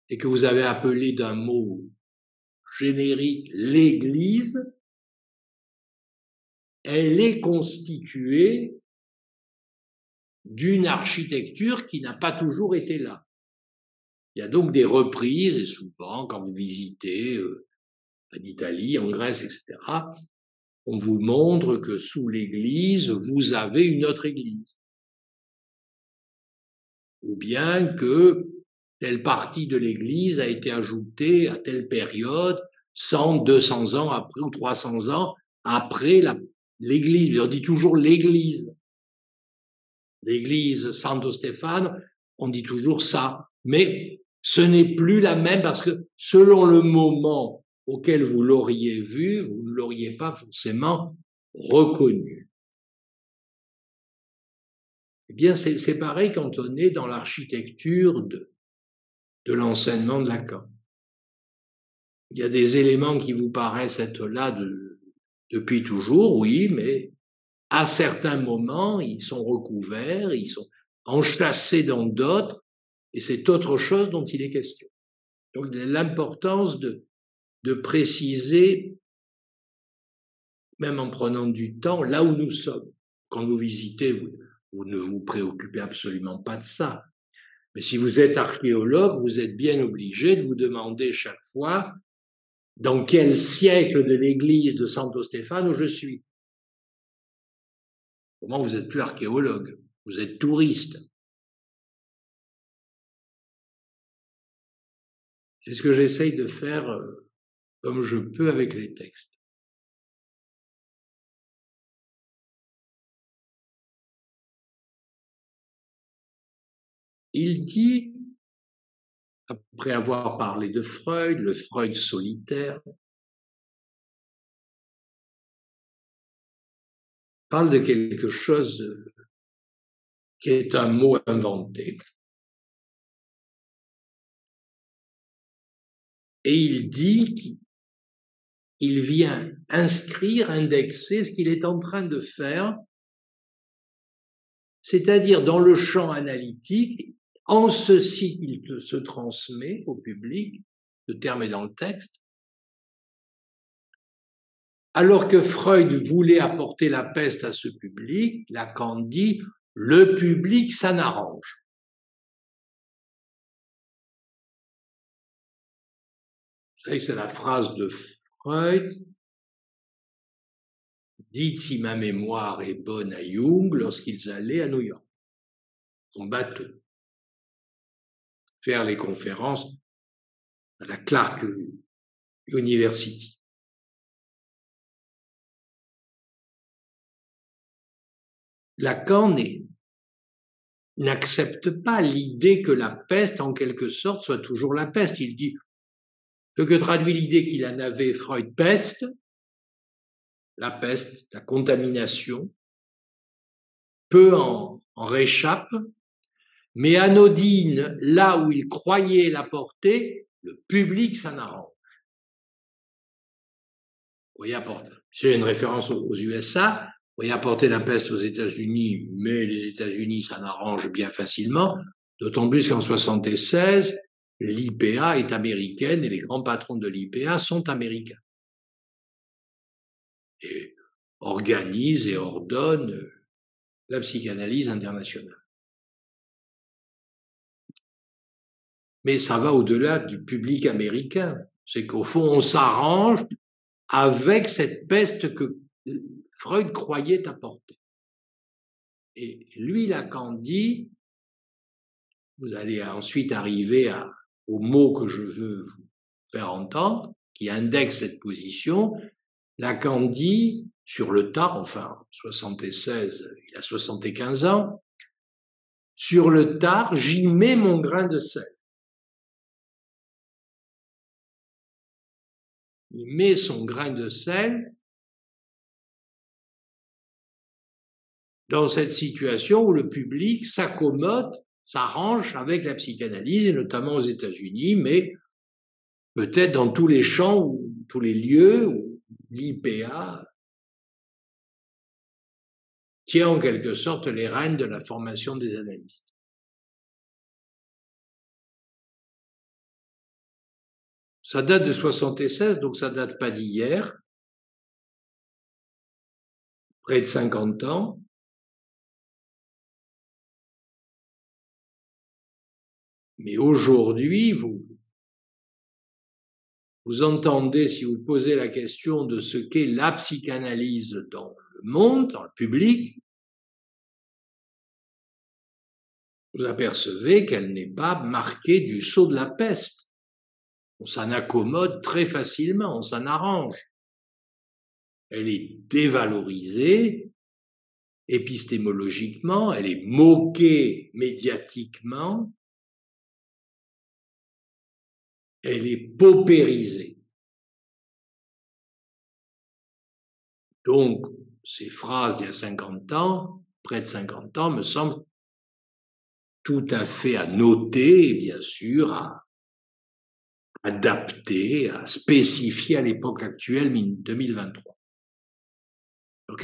et que vous avez appelée d'un mot générique l'église, elle est constituée d'une architecture qui n'a pas toujours été là. Il y a donc des reprises, et souvent, quand vous visitez en Italie, en Grèce, etc., on vous montre que sous l'église, vous avez une autre église. Ou bien que telle partie de l'église a été ajoutée à telle période, 100, 200 ans après, ou 300 ans après l'église. On dit toujours l'église. L'église Santo Stefano, on dit toujours ça. Mais ce n'est plus la même parce que selon le moment auquel vous l'auriez vu, vous ne l'auriez pas forcément reconnu. Eh bien, c'est pareil quand on est dans l'architecture de l'enseignement de Lacan. Il y a des éléments qui vous paraissent être là depuis toujours, oui, mais à certains moments, ils sont recouverts, ils sont enchâssés dans d'autres, et c'est autre chose dont il est question. Donc, l'importance de préciser, même en prenant du temps, là où nous sommes. Quand vous visitez, vous ne vous préoccupez absolument pas de ça. Mais si vous êtes archéologue, vous êtes bien obligé de vous demander chaque fois dans quel siècle de l'église de Santo Stefano je suis. Comment vous n'êtes plus archéologue, vous êtes touriste. C'est ce que j'essaye de faire comme je peux avec les textes. Il dit, après avoir parlé de Freud, le Freud solitaire, parle de quelque chose qui est un mot inventé. Et il dit qu'il vient inscrire, indexer ce qu'il est en train de faire, c'est-à-dire dans le champ analytique, en ceci qu'il se transmet au public, le terme est dans le texte, alors que Freud voulait apporter la peste à ce public, Lacan dit « le public, ça n'arrange ». Vous savez que c'est la phrase de Freud, dite si ma mémoire est bonne à Jung lorsqu'ils allaient à New York, en bateau, faire les conférences à la Clark University. Lacan n'accepte pas l'idée que la peste, en quelque sorte, soit toujours la peste. Il dit que traduit l'idée qu'il en avait Freud, peste, la contamination, peu en réchappe, mais anodine, là où il croyait la porter, le public s'en arrange. Vous voyez, c'est une référence aux USA, vous voyez apporter la peste aux États-Unis, mais les États-Unis s'en arrangent bien facilement, d'autant plus qu'en 1976, l'IPA est américaine et les grands patrons de l'IPA sont américains. Et organisent et ordonnent la psychanalyse internationale. Mais ça va au-delà du public américain. C'est qu'au fond, on s'arrange avec cette peste que Freud croyait apporter. Et lui, Lacan dit, vous allez ensuite arriver au mot que je veux vous faire entendre, qui indexe cette position. Lacan dit, sur le tard, enfin, 76, il a 75 ans, sur le tard, j'y mets mon grain de sel. Il met son grain de sel dans cette situation où le public s'accommode, s'arrange avec la psychanalyse, et notamment aux États-Unis, mais peut-être dans tous les champs ou tous les lieux où l'IPA tient en quelque sorte les rênes de la formation des analystes. Ça date de 76, donc ça date pas d'hier, près de 50 ans. Mais aujourd'hui, vous entendez, si vous posez la question de ce qu'est la psychanalyse dans le monde, dans le public, vous apercevez qu'elle n'est pas marquée du sceau de la peste. On s'en accommode très facilement, on s'en arrange. Elle est dévalorisée épistémologiquement, elle est moquée médiatiquement, elle est paupérisée. Donc, ces phrases d'il y a 50 ans, près de 50 ans, me semblent tout à fait à noter et bien sûr à adapter, à spécifier à l'époque actuelle 2023. Alors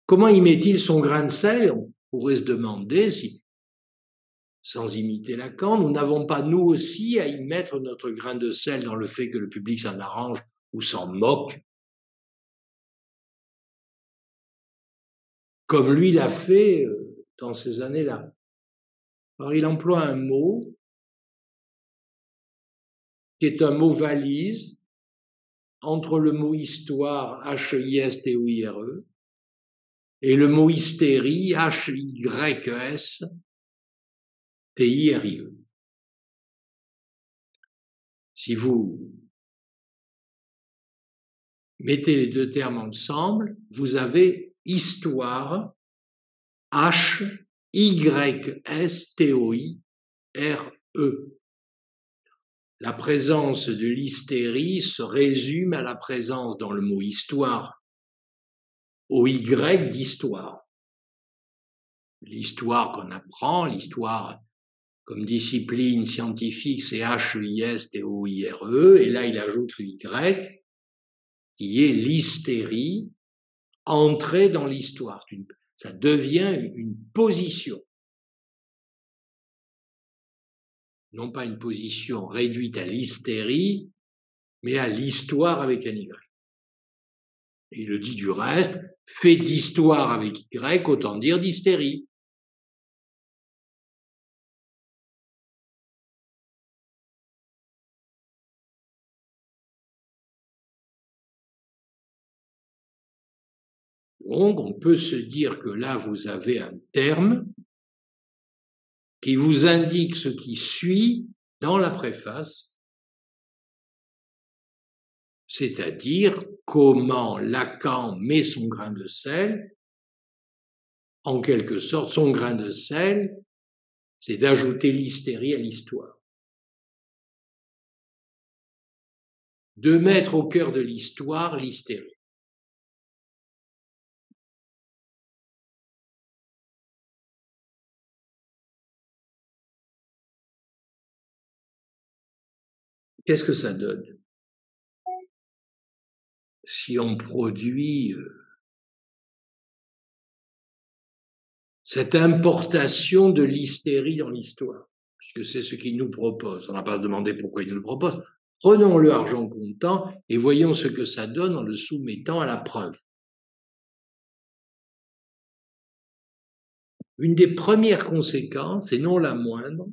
comment y met-il son grain de sel? On pourrait se demander si, sans imiter Lacan, nous n'avons pas nous aussi à y mettre notre grain de sel dans le fait que le public s'en arrange ou s'en moque, comme lui l'a fait dans ces années-là. Alors il emploie un mot qui est un mot valise entre le mot histoire, H-I-S-T-O-I-R-E, et le mot hystérie, H-Y-S-T-I-R-I-E. Si vous mettez les deux termes ensemble, vous avez histoire, H-Y-S-T-O-I-R-E. La présence de l'hystérie se résume à la présence dans le mot histoire, au Y d'histoire. L'histoire qu'on apprend, l'histoire comme discipline scientifique, c'est H-I-S-T-O-I-R-E, et là il ajoute le Y, qui est l'hystérie, entrer dans l'histoire. Ça devient une position. Non pas une position réduite à l'hystérie, mais à l'histoire avec un Y. Et il le dit du reste, fait d'histoire avec Y, autant dire d'hystérie. Donc, on peut se dire que là, vous avez un terme qui vous indique ce qui suit dans la préface, c'est-à-dire comment Lacan met son grain de sel. En quelque sorte, son grain de sel, c'est d'ajouter l'hystérie à l'histoire. De mettre au cœur de l'histoire l'hystérie. Qu'est-ce que ça donne si on produit cette importation de l'hystérie dans l'histoire, puisque c'est ce qu'il nous propose. On n'a pas demandé pourquoi il nous le propose. Prenons-le argent comptant et voyons ce que ça donne en le soumettant à la preuve. Une des premières conséquences, et non la moindre,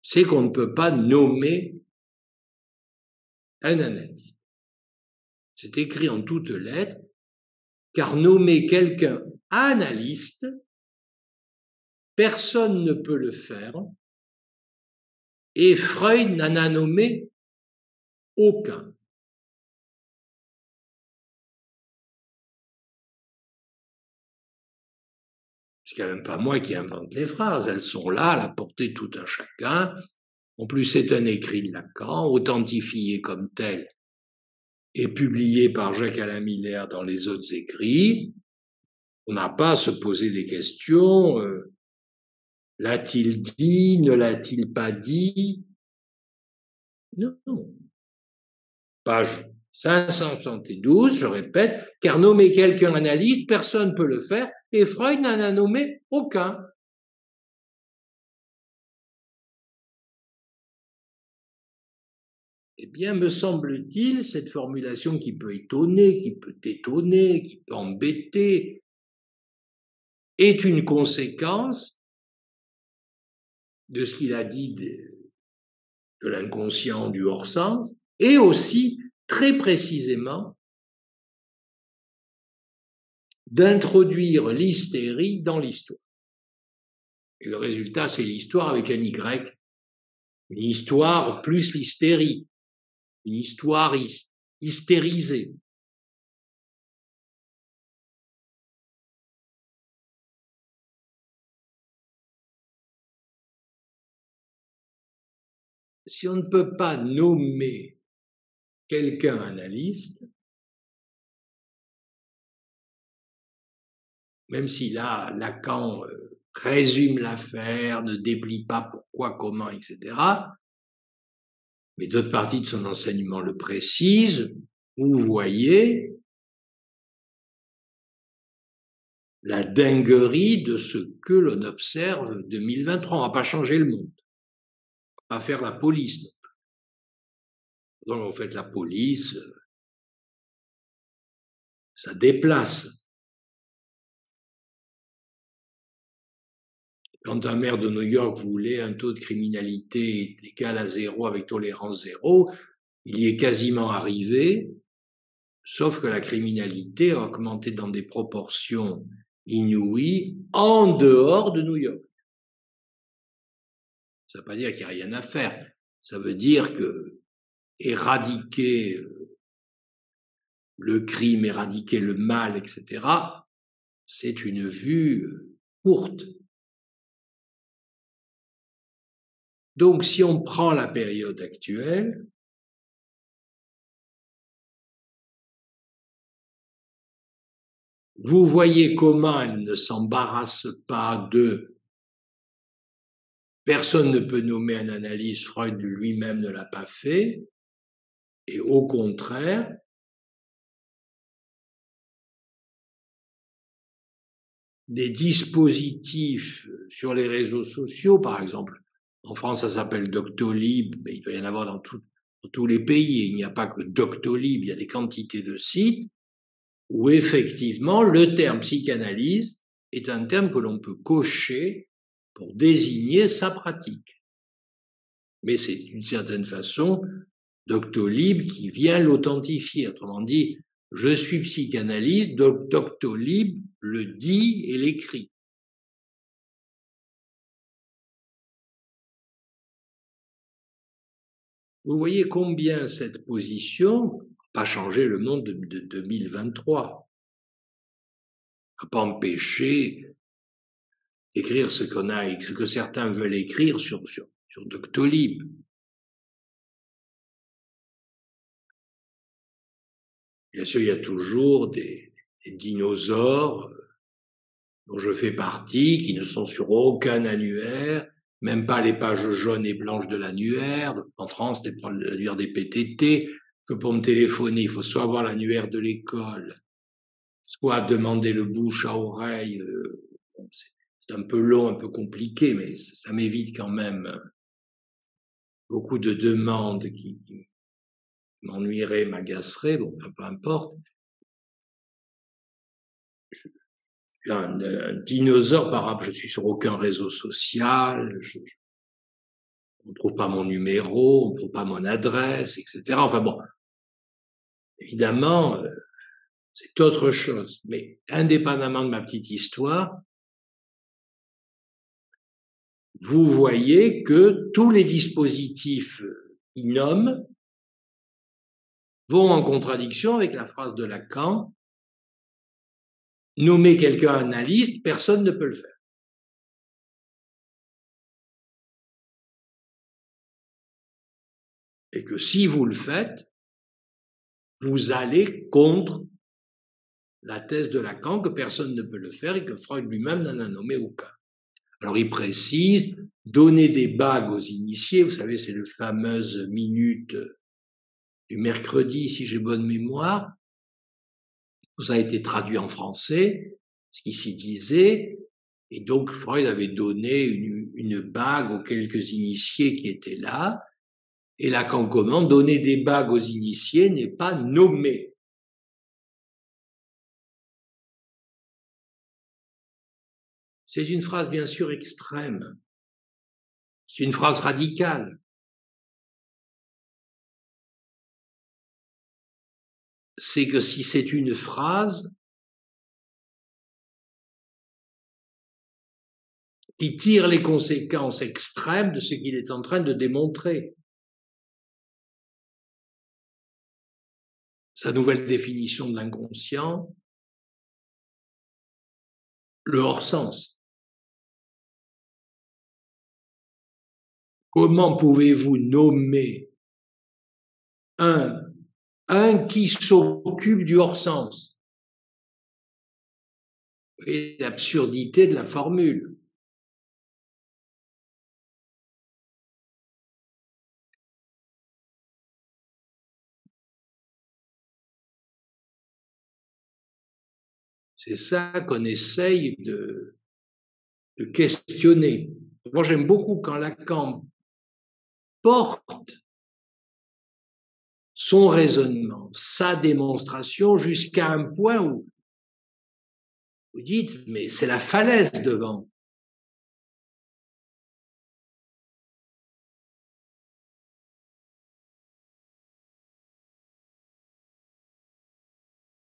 c'est qu'on ne peut pas nommer un analyste. C'est écrit en toutes lettres, car nommer quelqu'un analyste, personne ne peut le faire, et Freud n'en a nommé aucun. C'est quand même pas moi qui invente les phrases, elles sont là, à la portée de tout un chacun. En plus, c'est un écrit de Lacan, authentifié comme tel et publié par Jacques-Alain Miller dans les autres écrits. On n'a pas à se poser des questions. L'a-t-il dit? Ne l'a-t-il pas dit? Non. Page 572, je répète, car nommer quelqu'un analyste, personne ne peut le faire, et Freud n'en a nommé aucun. Eh bien, me semble-t-il, cette formulation qui peut étonner, qui peut étonner, qui peut embêter, est une conséquence de ce qu'il a dit de l'inconscient, du hors-sens, et aussi, très précisément, d'introduire l'hystérie dans l'histoire. Et le résultat, c'est l'histoire avec un Y, une histoire plus l'hystérie, une histoire hystérisée. Si on ne peut pas nommer quelqu'un analyste, même si là, Lacan résume l'affaire, ne déplie pas pourquoi, comment, etc., mais d'autres parties de son enseignement le précisent, vous voyez la dinguerie de ce que l'on observe 2023. On ne va pas changer le monde, on va pas faire la police. Donc, en fait, la police, ça déplace. Quand un maire de New York voulait un taux de criminalité égal à 0 avec tolérance 0, il y est quasiment arrivé, sauf que la criminalité a augmenté dans des proportions inouïes en dehors de New York. Ça ne veut pas dire qu'il n'y a rien à faire. Ça veut dire que éradiquer le crime, éradiquer le mal, etc., c'est une vue courte. Donc, si on prend la période actuelle, vous voyez comment elle ne s'embarrasse pas de personne ne peut nommer un analyste, Freud lui-même ne l'a pas fait, et au contraire, des dispositifs sur les réseaux sociaux, par exemple, en France ça s'appelle Doctolib, mais il doit y en avoir dans tous les pays, il n'y a pas que Doctolib, il y a des quantités de sites où effectivement le terme psychanalyse est un terme que l'on peut cocher pour désigner sa pratique. Mais c'est d'une certaine façon Doctolib qui vient l'authentifier. Autrement dit, je suis psychanalyste, Doctolib le dit et l'écrit. Vous voyez combien cette position a changé le monde de 2023. n'a pas empêché d'écrire ce que certains veulent écrire sur Doctolib. Bien sûr, il y a toujours des dinosaures dont je fais partie, qui ne sont sur aucun annuaire, même pas les pages jaunes et blanches de l'annuaire. En France, l'annuaire des PTT, que pour me téléphoner, il faut soit avoir l'annuaire de l'école, soit demander le bouche à oreille. C'est un peu long, un peu compliqué, mais ça m'évite quand même beaucoup de demandes qui m'ennuieraient, m'agaceraient, bon, peu importe. Je suis un dinosaure par rapport, je suis sur aucun réseau social, on ne trouve pas mon numéro, on ne trouve pas mon adresse, etc. Enfin bon, évidemment, c'est autre chose. Mais indépendamment de ma petite histoire, vous voyez que tous les dispositifs qui nomment vont en contradiction avec la phrase de Lacan, nommer quelqu'un analyste, personne ne peut le faire. Et que si vous le faites, vous allez contre la thèse de Lacan que personne ne peut le faire et que Freud lui-même n'en a nommé aucun. Alors il précise, donner des bagues aux initiés, vous savez, c'est le fameuse minute du mercredi, si j'ai bonne mémoire, ça a été traduit en français, ce qui s'y disait, et donc Freud avait donné une bague aux quelques initiés qui étaient là, et Lacan commande, donner des bagues aux initiés n'est pas nommer. C'est une phrase bien sûr extrême, c'est une phrase radicale. C'est que si c'est une phrase qui tire les conséquences extrêmes de ce qu'il est en train de démontrer. Sa nouvelle définition de l'inconscient, le hors-sens. Comment pouvez-vous nommer un qui s'occupe du hors-sens? Et l'absurdité de la formule. C'est ça qu'on essaye de questionner. Moi, j'aime beaucoup quand Lacan porte son raisonnement, sa démonstration, jusqu'à un point où vous dites, mais c'est la falaise devant.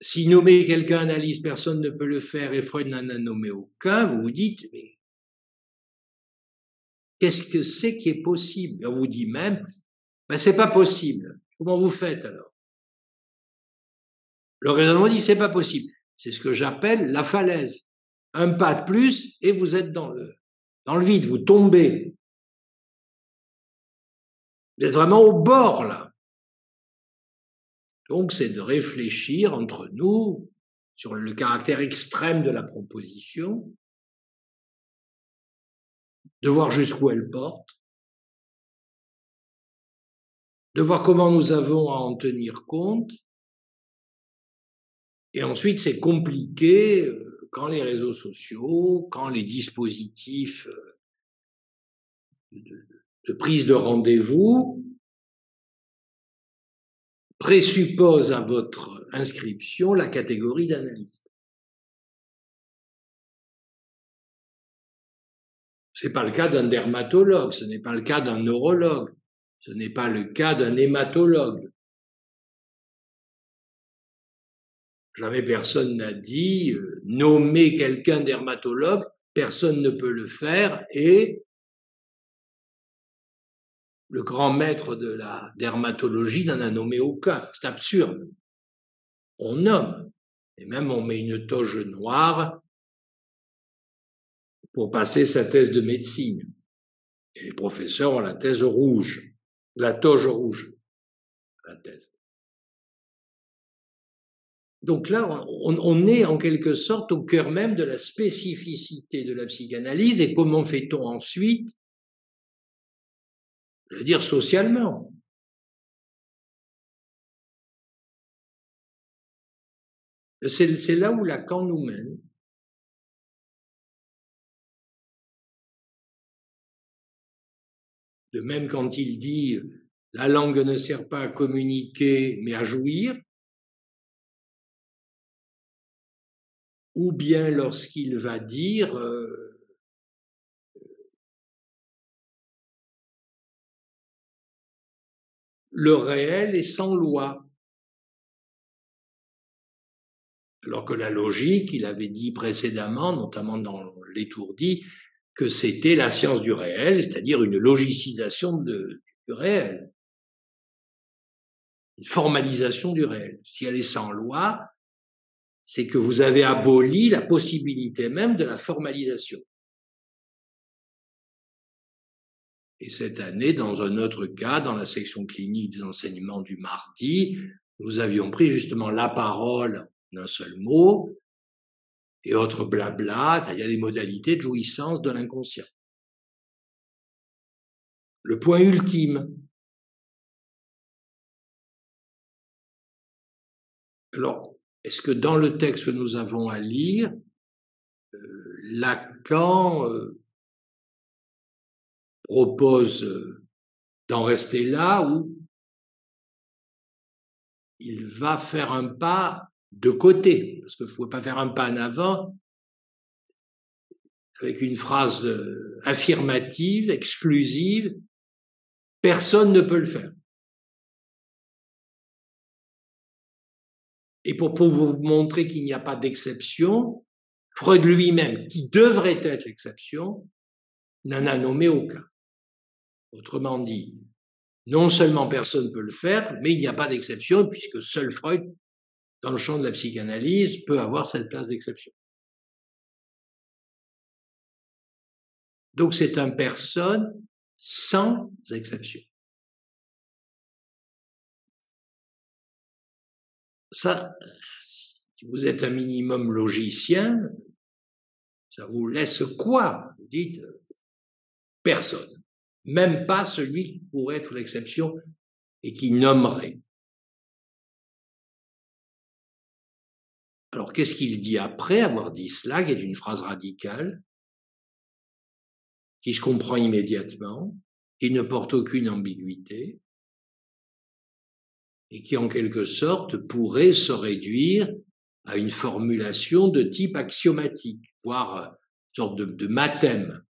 Si nommer quelqu'un analyse, personne ne peut le faire, et Freud n'en a nommé aucun, vous vous dites, mais qu'est-ce que c'est qui est possible? Et on vous dit même, ben, c'est pas possible. Comment vous faites alors? Le raisonnement dit, c'est pas possible. C'est ce que j'appelle la falaise. Un pas de plus et vous êtes dans le vide, vous tombez. Vous êtes vraiment au bord là. Donc c'est de réfléchir entre nous sur le caractère extrême de la proposition, de voir jusqu'où elle porte, de voir comment nous avons à en tenir compte. Et ensuite, c'est compliqué quand les réseaux sociaux, quand les dispositifs de prise de rendez-vous présupposent à votre inscription la catégorie d'analyste. Ce n'est pas le cas d'un dermatologue, ce n'est pas le cas d'un neurologue, ce n'est pas le cas d'un hématologue. Jamais personne n'a dit nommer quelqu'un dermatologue, personne ne peut le faire, et le grand maître de la dermatologie n'en a nommé aucun. C'est absurde. On nomme, et même on met une toge noire pour passer sa thèse de médecine. Et les professeurs ont la thèse rouge, la toge rouge, la thèse. Donc là, on est en quelque sorte au cœur même de la spécificité de la psychanalyse, et comment fait-on ensuite, je veux dire socialement. C'est là où Lacan nous mène. De même quand il dit « la langue ne sert pas à communiquer, mais à jouir », ou bien lorsqu'il va dire le réel est sans loi. Alors que la logique, il avait dit précédemment, notamment dans L'Étourdi, que c'était la science du réel, c'est-à-dire une logicisation du réel, une formalisation du réel. Si elle est sans loi, c'est que vous avez aboli la possibilité même de la formalisation. Et cette année, dans un autre cas, dans la section clinique des enseignements du mardi, nous avions pris justement la parole d'un seul mot et autre blabla, c'est-à-dire les modalités de jouissance de l'inconscient. Le point ultime. Alors, est-ce que dans le texte que nous avons à lire, Lacan propose d'en rester là, ou il va faire un pas de côté, parce qu'il ne faut pas faire un pas en avant avec une phrase affirmative, exclusive, personne ne peut le faire. Et pour vous montrer qu'il n'y a pas d'exception, Freud lui-même, qui devrait être l'exception, n'en a nommé aucun. Autrement dit, non seulement personne ne peut le faire, mais il n'y a pas d'exception, puisque seul Freud, dans le champ de la psychanalyse, peut avoir cette place d'exception. Donc c'est une personne sans exception. Ça, si vous êtes un minimum logicien, Ça vous laisse quoi? Vous dites personne. Même pas celui qui pourrait être l'exception et qui nommerait. Alors, qu'est-ce qu'il dit après avoir dit cela, qui est une phrase radicale, qui se comprend immédiatement, qui ne porte aucune ambiguïté, et qui, en quelque sorte, pourrait se réduire à une formulation de type axiomatique, voire une sorte de mathème.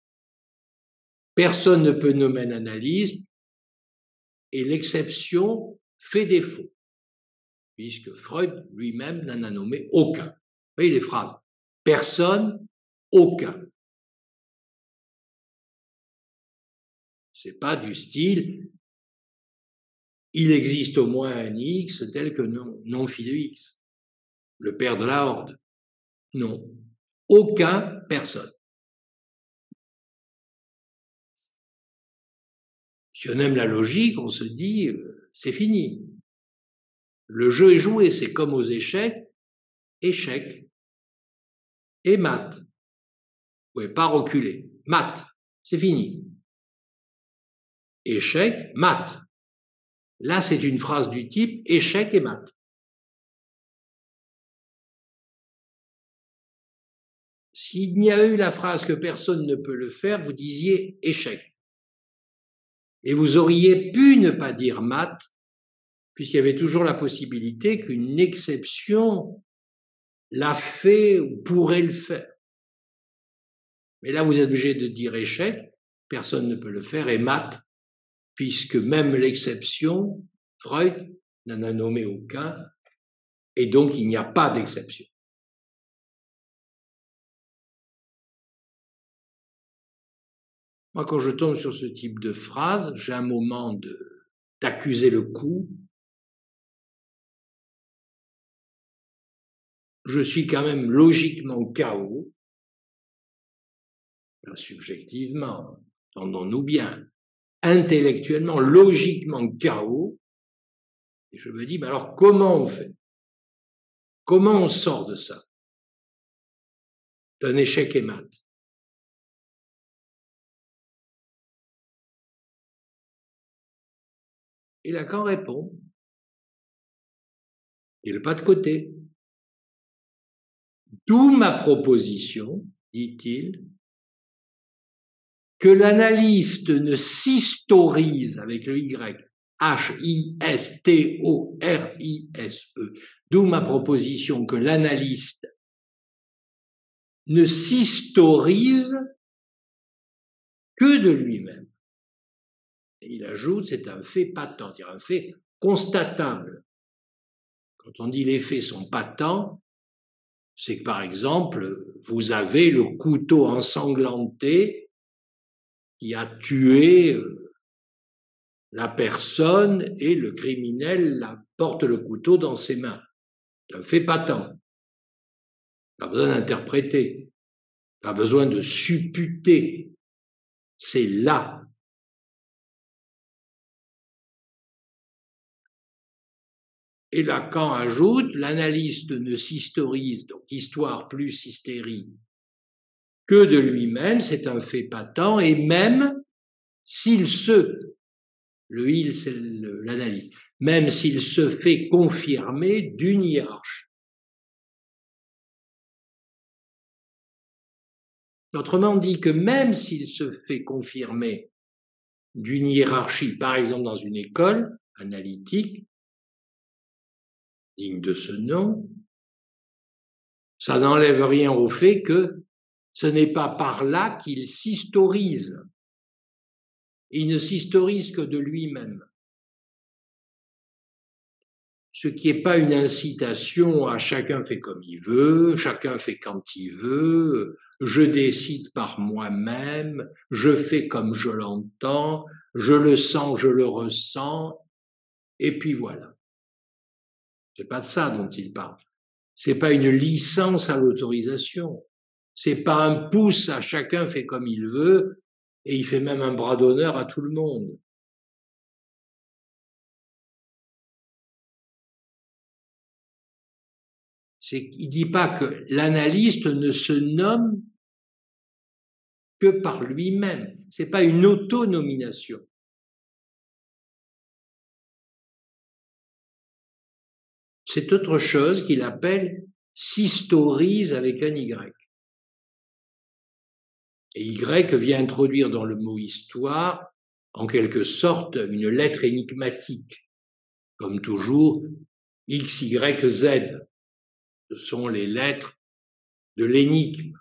Personne ne peut nommer un analyste, et l'exception fait défaut, puisque Freud lui-même n'en a nommé aucun. Vous voyez les phrases. Personne, aucun. C'est pas du style il existe au moins un X tel que non phi de X, le père de la horde. Non. Aucun, personne. Si on aime la logique, on se dit c'est fini. Le jeu est joué, c'est comme aux échecs, échec et mat. Vous ne pouvez pas reculer. Mat, c'est fini. Échec, mat. Là, c'est une phrase du type échec et mat. S'il n'y a eu la phrase que personne ne peut le faire, vous disiez échec. Et vous auriez pu ne pas dire mat, puisqu'il y avait toujours la possibilité qu'une exception l'a fait ou pourrait le faire. Mais là, vous êtes obligé de dire échec, personne ne peut le faire, et mat, puisque même l'exception, Freud n'en a nommé aucun, et donc il n'y a pas d'exception. Moi, quand je tombe sur ce type de phrase, j'ai un moment d'accuser le coup. Je suis quand même logiquement KO, subjectivement, entendons-nous bien, intellectuellement, logiquement KO, et je me dis, mais alors comment on fait? Comment on sort de ça? D'un échec et mat? Et Lacan répond, et le pas de côté. D'où ma proposition, dit-il, que l'analyste ne s'historise avec le Y, H-I-S-T-O-R-I-S-E, d'où ma proposition que l'analyste ne s'historise que de lui-même. Et il ajoute, c'est un fait patent, c'est-à-dire un fait constatable. Quand on dit les faits sont patents, c'est que par exemple, vous avez le couteau ensanglanté qui a tué la personne et le criminel porte le couteau dans ses mains. C'est un fait patent. Pas besoin d'interpréter, pas besoin de supputer. C'est là. Et Lacan ajoute, l'analyste ne s'historise, donc histoire plus hystérie, que de lui-même, c'est un fait patent, et même s'il le il c'est l'analyste, même s'il se fait confirmer d'une hiérarchie. Autrement dit que même s'il se fait confirmer d'une hiérarchie, par exemple dans une école analytique, digne de ce nom, ça n'enlève rien au fait que ce n'est pas par là qu'il s'historise. Il ne s'historise que de lui-même. Ce qui n'est pas une incitation à chacun fait comme il veut, chacun fait quand il veut, je décide par moi-même, je fais comme je l'entends, je le sens, je le ressens, et puis voilà. C'est pas de ça dont il parle. C'est pas une licence à l'autorisation. C'est pas un pouce à chacun fait comme il veut, et il fait même un bras d'honneur à tout le monde. Il dit pas que l'analyste ne se nomme que par lui-même. Ce n'est pas une autonomination. C'est autre chose qu'il appelle s'historise avec un Y. Et Y vient introduire dans le mot histoire, en quelque sorte, une lettre énigmatique. Comme toujours, X, Y, Z. Ce sont les lettres de l'énigme.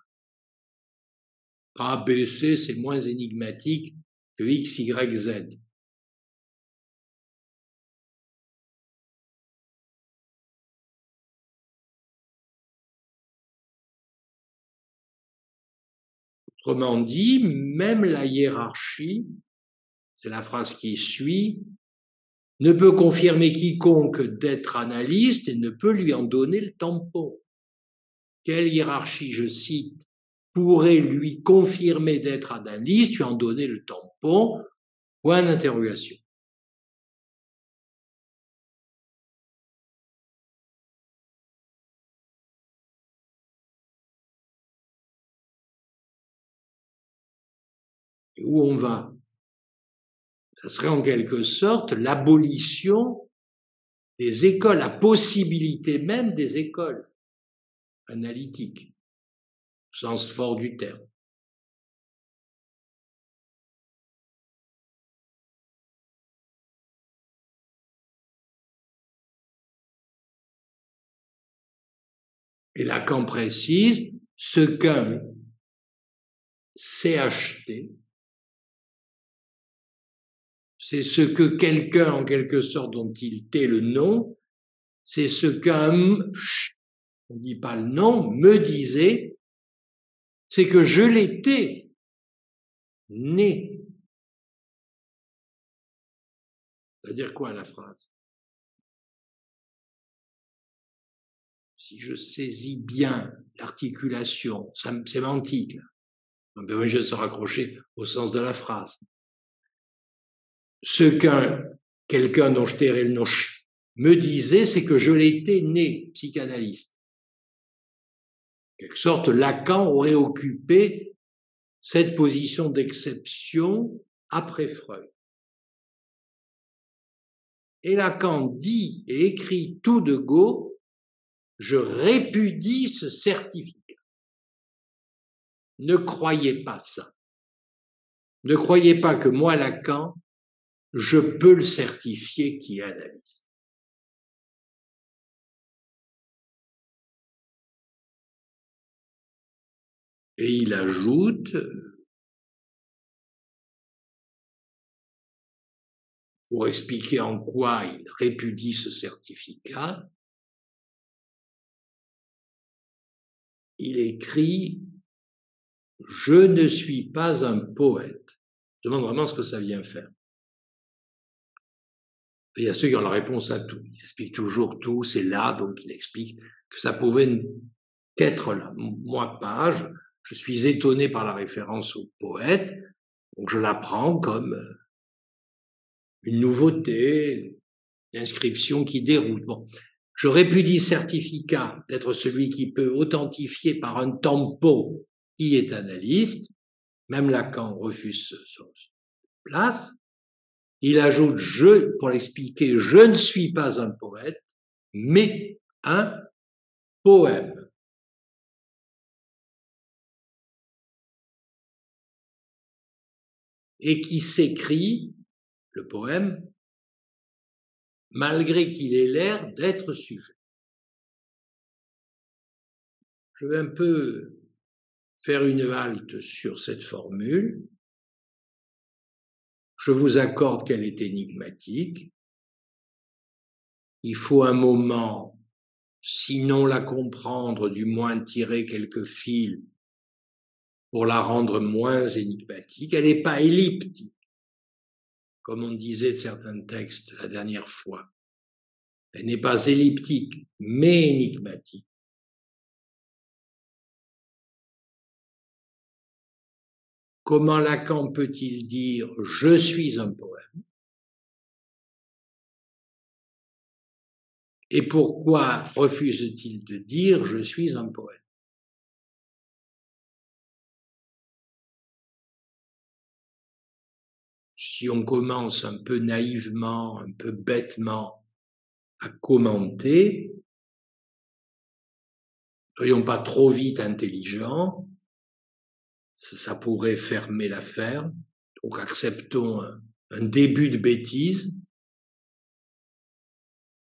A, B, C, c'est moins énigmatique que X, Y, Z. Autrement dit, même la hiérarchie, c'est la phrase qui suit, ne peut confirmer quiconque d'être analyste et ne peut lui en donner le tampon. Quelle hiérarchie, je cite, pourrait lui confirmer d'être analyste, lui en donner le tampon? Point d'interrogation. Et où on va? Ça serait en quelque sorte l'abolition des écoles, la possibilité même des écoles analytiques, au sens fort du terme. Et Lacan précise ce qu'un CHT, c'est ce que quelqu'un, en quelque sorte, dont il tait le nom, c'est ce qu'un, on ne dit pas le nom, me disait, c'est que je l'étais né. Ça veut dire quoi la phrase? Si je saisis bien l'articulation sémantique, là, je vais se raccrocher au sens de la phrase. Ce qu'un quelqu'un dont je tairai le nom me disait, c'est que je l'étais né, psychanalyste. En quelque sorte, Lacan aurait occupé cette position d'exception après Freud. Et Lacan dit et écrit tout de go, je répudie ce certificat. Ne croyez pas ça. Ne croyez pas que moi, Lacan, je peux le certifier qui est analyste. Et il ajoute, pour expliquer en quoi il répudie ce certificat, il écrit « Je ne suis pas un poète ». Je me demande vraiment ce que ça vient faire. Et il y a ceux qui ont la réponse à tout. Il explique toujours tout, c'est là, donc il explique que ça pouvait qu'être là. Moi, pas, je suis étonné par la référence au poète, donc je la prends comme une nouveauté, une inscription qui déroute. Bon, je répudie certificat d'être celui qui peut authentifier par un tampon qui est analyste. Même Lacan refuse ce place. Il ajoute, pour l'expliquer, je ne suis pas un poète, mais un poème. Et qui s'écrit, le poème, malgré qu'il ait l'air d'être sujet. Je vais un peu faire une halte sur cette formule. Je vous accorde qu'elle est énigmatique. Il faut un moment, sinon la comprendre, du moins tirer quelques fils pour la rendre moins énigmatique. Elle n'est pas elliptique, comme on disait de certains textes la dernière fois. Elle n'est pas elliptique, mais énigmatique. Comment Lacan peut-il dire « je suis un poème » et pourquoi refuse-t-il de dire « je suis un poème » si on commence un peu naïvement, un peu bêtement à commenter, soyons pas trop vite intelligents, ça pourrait fermer l'affaire. Donc acceptons un début de bêtise.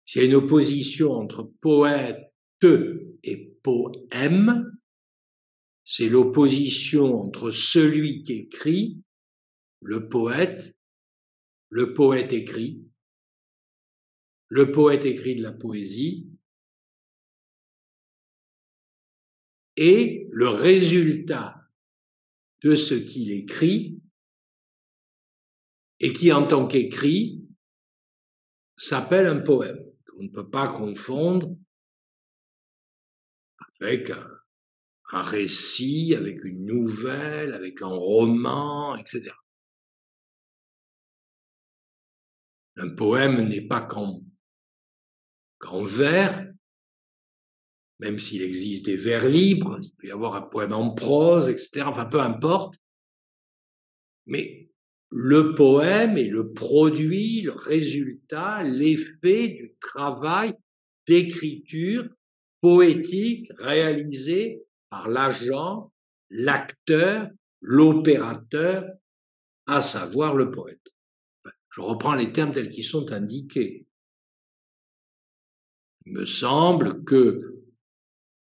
S'il y a une opposition entre poète et poème, c'est l'opposition entre celui qui écrit, le poète écrit, le poète écrit de la poésie, et le résultat de ce qu'il écrit, et qui en tant qu'écrit s'appelle un poème. On ne peut pas confondre avec un récit, avec une nouvelle, avec un roman, etc. Un poème n'est pas qu'en vers, même s'il existe des vers libres, il peut y avoir un poème en prose, etc. Enfin, peu importe. Mais le poème est le produit, le résultat, l'effet du travail d'écriture poétique réalisé par l'agent, l'acteur, l'opérateur, à savoir le poète. Je reprends les termes tels qu'ils sont indiqués. Il me semble que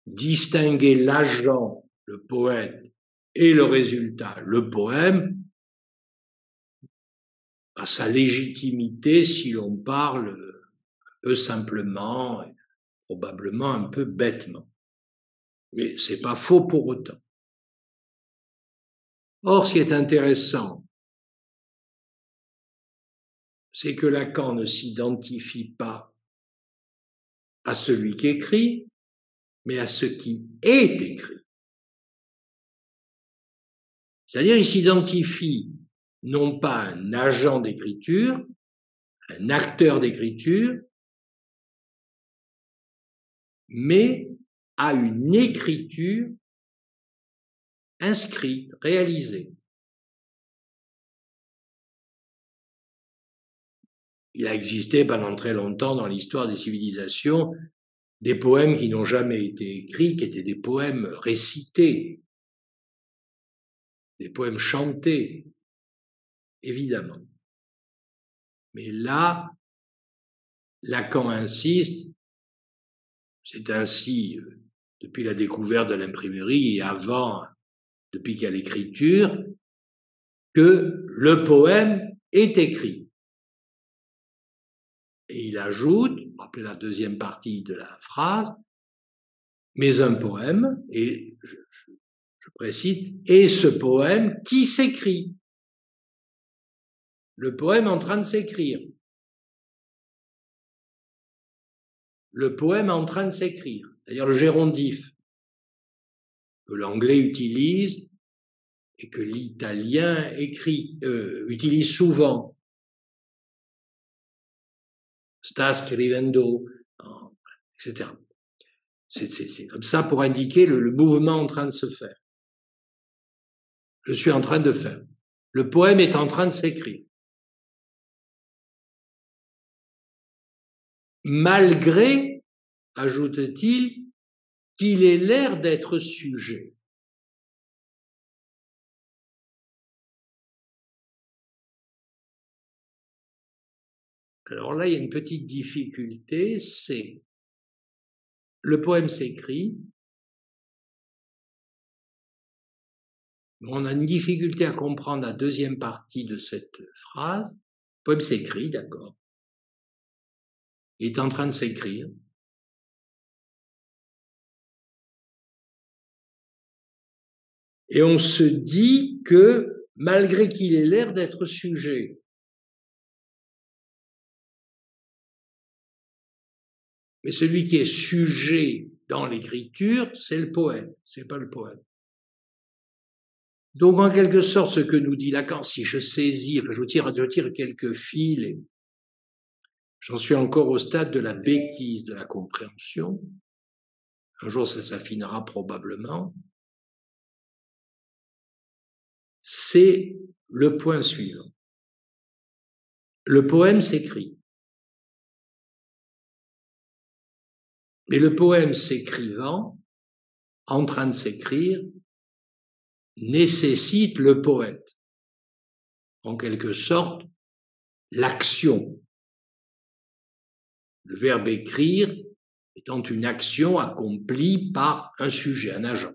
distinguer l'agent, le poète, et le résultat, le poème, a sa légitimité si l'on parle un peu simplement, et probablement un peu bêtement. Mais c'est pas faux pour autant. Or, ce qui est intéressant, c'est que Lacan ne s'identifie pas à celui qui écrit, mais à ce qui est écrit. C'est-à-dire, il s'identifie non pas à un agent d'écriture, un acteur d'écriture, mais à une écriture inscrite, réalisée. Il a existé pendant très longtemps dans l'histoire des civilisations des poèmes qui n'ont jamais été écrits, qui étaient des poèmes récités, des poèmes chantés, évidemment. Mais là, Lacan insiste, c'est ainsi depuis la découverte de l'imprimerie et avant, depuis qu'il y a l'écriture, que le poème est écrit. Et il ajoute, rappelez la deuxième partie de la phrase, mais un poème, et je précise, et ce poème qui s'écrit. Le poème en train de s'écrire. Le poème en train de s'écrire. D'ailleurs, le gérondif que l'anglais utilise et que l'italien utilise souvent. Sta scrivendo, etc. C'est comme ça pour indiquer le mouvement en train de se faire. Je suis en train de faire. Le poème est en train de s'écrire. Malgré, ajoute-t-il, qu'il ait l'air d'être sujet. Alors là, il y a une petite difficulté, c'est le poème s'écrit, on a une difficulté à comprendre la deuxième partie de cette phrase. Le poème s'écrit, d'accord. Il est en train de s'écrire. Et on se dit que, malgré qu'il ait l'air d'être sujet, mais celui qui est sujet dans l'écriture, c'est le poète, c'est pas le poème. Donc, en quelque sorte, ce que nous dit Lacan, si je saisis, enfin, je tire quelques fils, et j'en suis encore au stade de la bêtise de la compréhension. Un jour, ça s'affinera probablement. C'est le point suivant. Le poème s'écrit. Mais le poème s'écrivant, en train de s'écrire, nécessite le poète. En quelque sorte, l'action. Le verbe écrire étant une action accomplie par un sujet, un agent.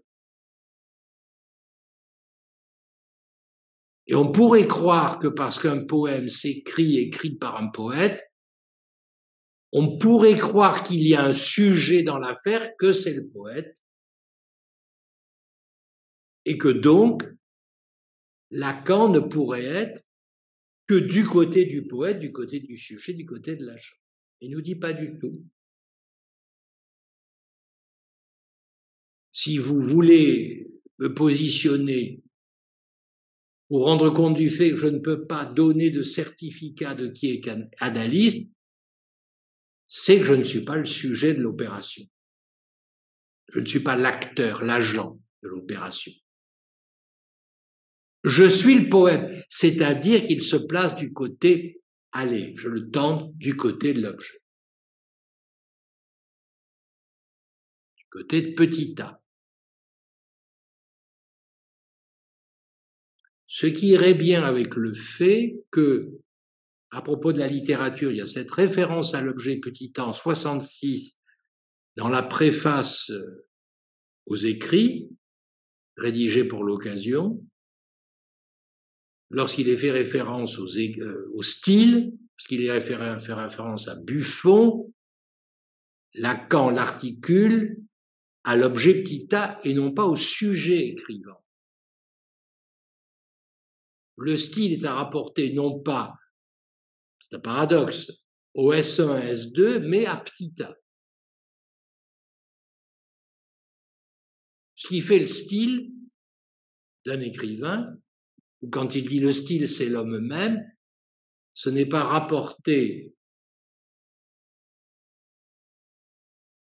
Et on pourrait croire que parce qu'un poème s'écrit, écrit par un poète, on pourrait croire qu'il y a un sujet dans l'affaire, que c'est le poète, et que donc, Lacan ne pourrait être que du côté du poète, du côté du sujet, du côté de l'agent. Il ne nous dit pas du tout. Si vous voulez me positionner pour rendre compte du fait que je ne peux pas donner de certificat de qui est analyste, c'est que je ne suis pas le sujet de l'opération. Je ne suis pas l'acteur, l'agent de l'opération. Je suis le poète, c'est-à-dire qu'il se place du côté, allez, je le tente, du côté de l'objet. Du côté de petit a. Ce qui irait bien avec le fait que, à propos de la littérature, il y a cette référence à l'objet petit a en 66 dans la préface aux écrits, rédigés pour l'occasion, lorsqu'il est fait référence au style, lorsqu'il est fait référence à Buffon, Lacan l'articule à l'objet petit a et non pas au sujet écrivant. Le style est à rapporter non pas, c'est un paradoxe, au S1, S2, mais à petit a. Ce qui fait le style d'un écrivain, ou quand il dit le style, c'est l'homme même, ce n'est pas rapporté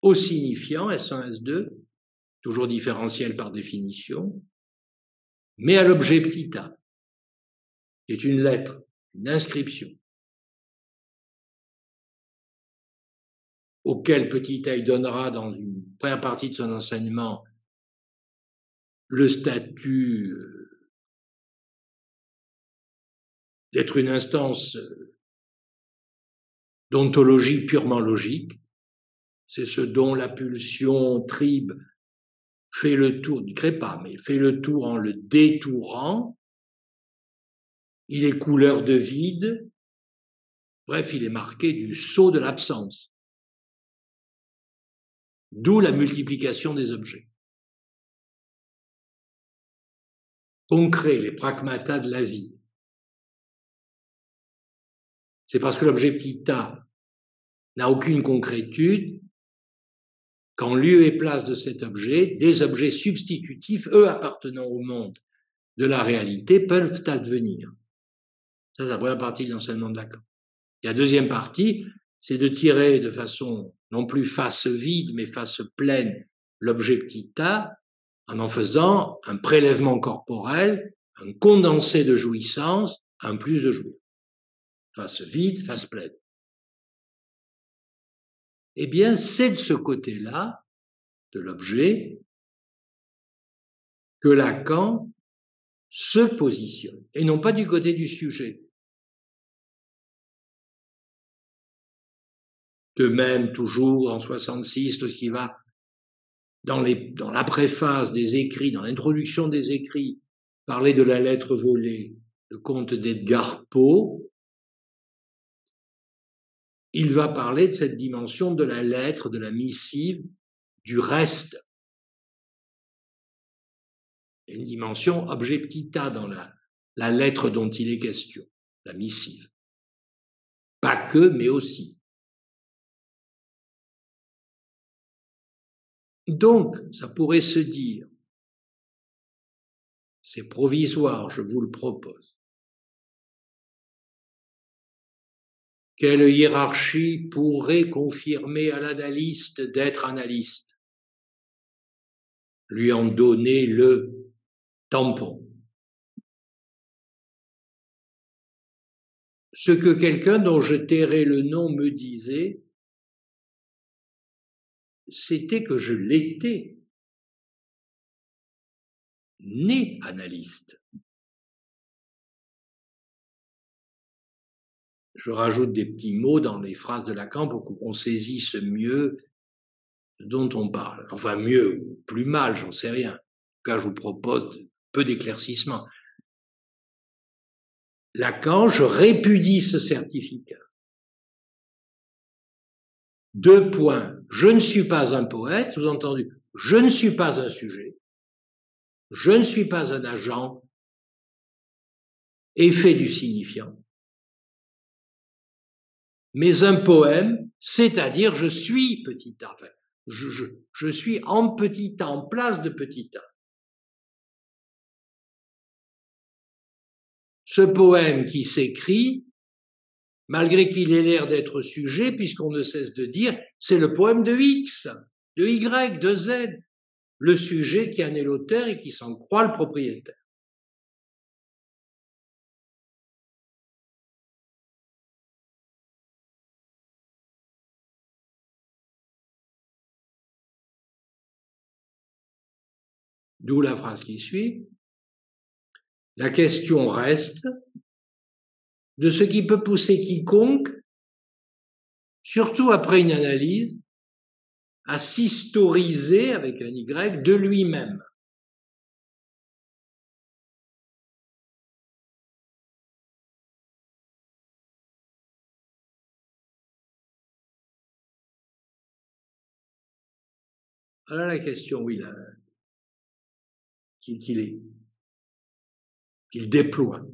au signifiant, S1, S2, toujours différentiel par définition, mais à l'objet petit a, qui est une lettre, une inscription, auquel petit a donnera dans une première partie de son enseignement le statut d'être une instance d'ontologie purement logique. C'est ce dont la pulsion tribe fait le tour, ne crée pas, mais fait le tour en le détourant. Il est couleur de vide. Bref, il est marqué du sceau de l'absence. D'où la multiplication des objets. Concret, les pragmatas de la vie. C'est parce que l'objet petit a n'a aucune concrétude qu'en lieu et place de cet objet, des objets substitutifs, eux appartenant au monde de la réalité, peuvent advenir. Ça, c'est la première partie de l'enseignement de Lacan. Et la deuxième partie, c'est de tirer de façon non plus face vide, mais face pleine l'objet petit a, en faisant un prélèvement corporel, un condensé de jouissance, un plus de jouir. Face vide, face pleine. Eh bien, c'est de ce côté-là de l'objet que Lacan se positionne, et non pas du côté du sujet. De même, toujours en 66, ce qui va dans la préface des écrits, dans l'introduction des écrits, parler de la lettre volée, le conte d'Edgar Poe, il va parler de cette dimension de la lettre, de la missive, du reste. Il y a une dimension objet petit a dans la lettre dont il est question, la missive. Pas que, mais aussi. Donc, ça pourrait se dire, c'est provisoire, je vous le propose. Quelle hiérarchie pourrait confirmer à l'analyste d'être analyste? Lui en donner le tampon. ce que quelqu'un dont je tairai le nom me disait, c'était que je l'étais, né analyste. Je rajoute des petits mots dans les phrases de Lacan pour qu'on saisisse mieux ce dont on parle. Enfin, mieux ou plus mal, j'en sais rien. En tout cas, je vous propose peu d'éclaircissement. Lacan, je répudie ce certificat. 2 points. Je ne suis pas un poète, sous-entendu, je ne suis pas un sujet, je ne suis pas un agent, effet du signifiant, mais un poème, c'est-à-dire je suis petit a, enfin, je suis en petit a, en place de petit a. Ce poème qui s'écrit, malgré qu'il ait l'air d'être sujet, puisqu'on ne cesse de dire, c'est le poème de X, de Y, de Z, le sujet qui en est l'auteur et qui s'en croit le propriétaire. D'où la phrase qui suit. La question reste de ce qui peut pousser quiconque, surtout après une analyse, à s'historiser, avec un Y, de lui-même. Voilà la question, oui, qu'il déploie.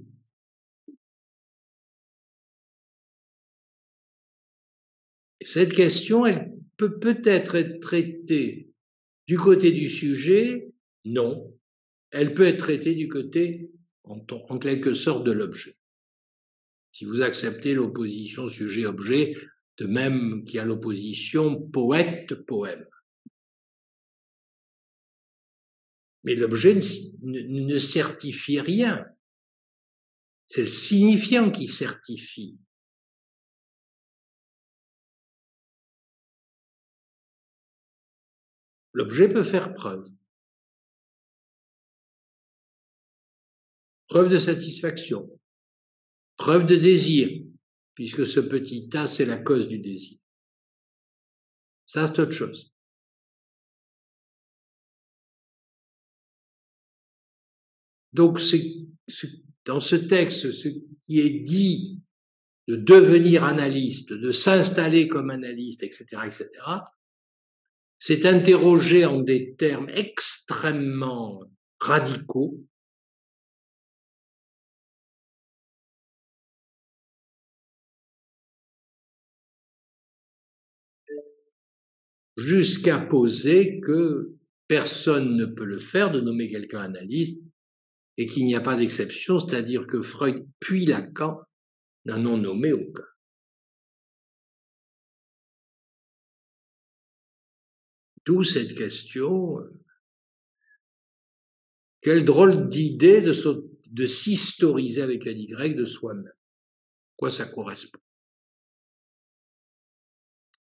Et cette question, elle peut peut-être être traitée du côté du sujet, non. Elle peut être traitée du côté, en quelque sorte, de l'objet. Si vous acceptez l'opposition sujet-objet, de même qu'il y a l'opposition poète-poème. Mais l'objet ne certifie rien. C'est le signifiant qui certifie. L'objet peut faire preuve. Preuve de satisfaction. Preuve de désir, puisque ce petit a, c'est la cause du désir. Ça, c'est autre chose. Donc, dans ce texte, ce qui est dit de devenir analyste, de s'installer comme analyste, etc., c'est interrogé en des termes extrêmement radicaux, jusqu'à poser que personne ne peut le faire, de nommer quelqu'un analyste, et qu'il n'y a pas d'exception, c'est-à-dire que Freud puis Lacan n'en ont nommé aucun. D'où cette question, quelle drôle d'idée de s'historiser avec un Y de soi-même. Quoi ça correspond?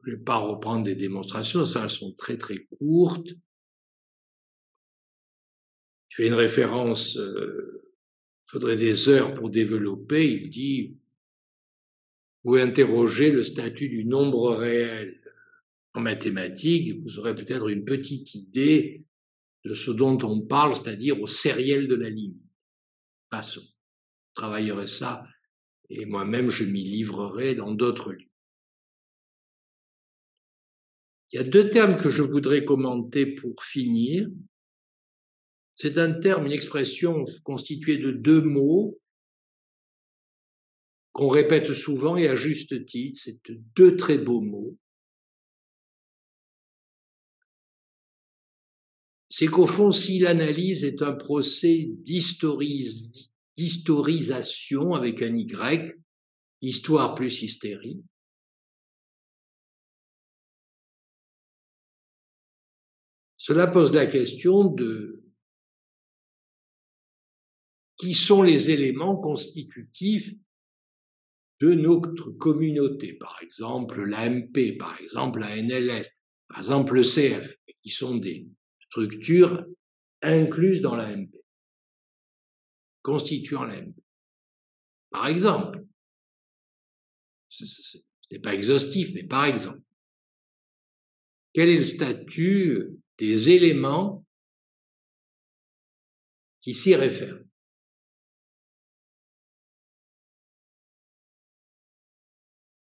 Je ne vais pas reprendre des démonstrations, ça, elles sont très très courtes. Il fait une référence, faudrait des heures pour développer, il dit, vous interrogez le statut du nombre réel en mathématiques, vous aurez peut-être une petite idée de ce dont on parle, c'est-à-dire au sériel de la limite. Passons. Je travaillerai ça et moi-même je m'y livrerai dans d'autres livres. Il y a 2 termes que je voudrais commenter pour finir. C'est un terme, une expression constituée de 2 mots qu'on répète souvent et à juste titre. C'est 2 très beaux mots. C'est qu'au fond, si l'analyse est un procès d'historisation avec un Y, histoire plus hystérie, cela pose la question de qui sont les éléments constitutifs de notre communauté, par exemple l'AMP, par exemple la NLS, par exemple le CF, qui sont des structures incluses dans l'AMP, constituant l'AMP. Par exemple, ce n'est pas exhaustif, mais par exemple, quel est le statut des éléments qui s'y réfèrent?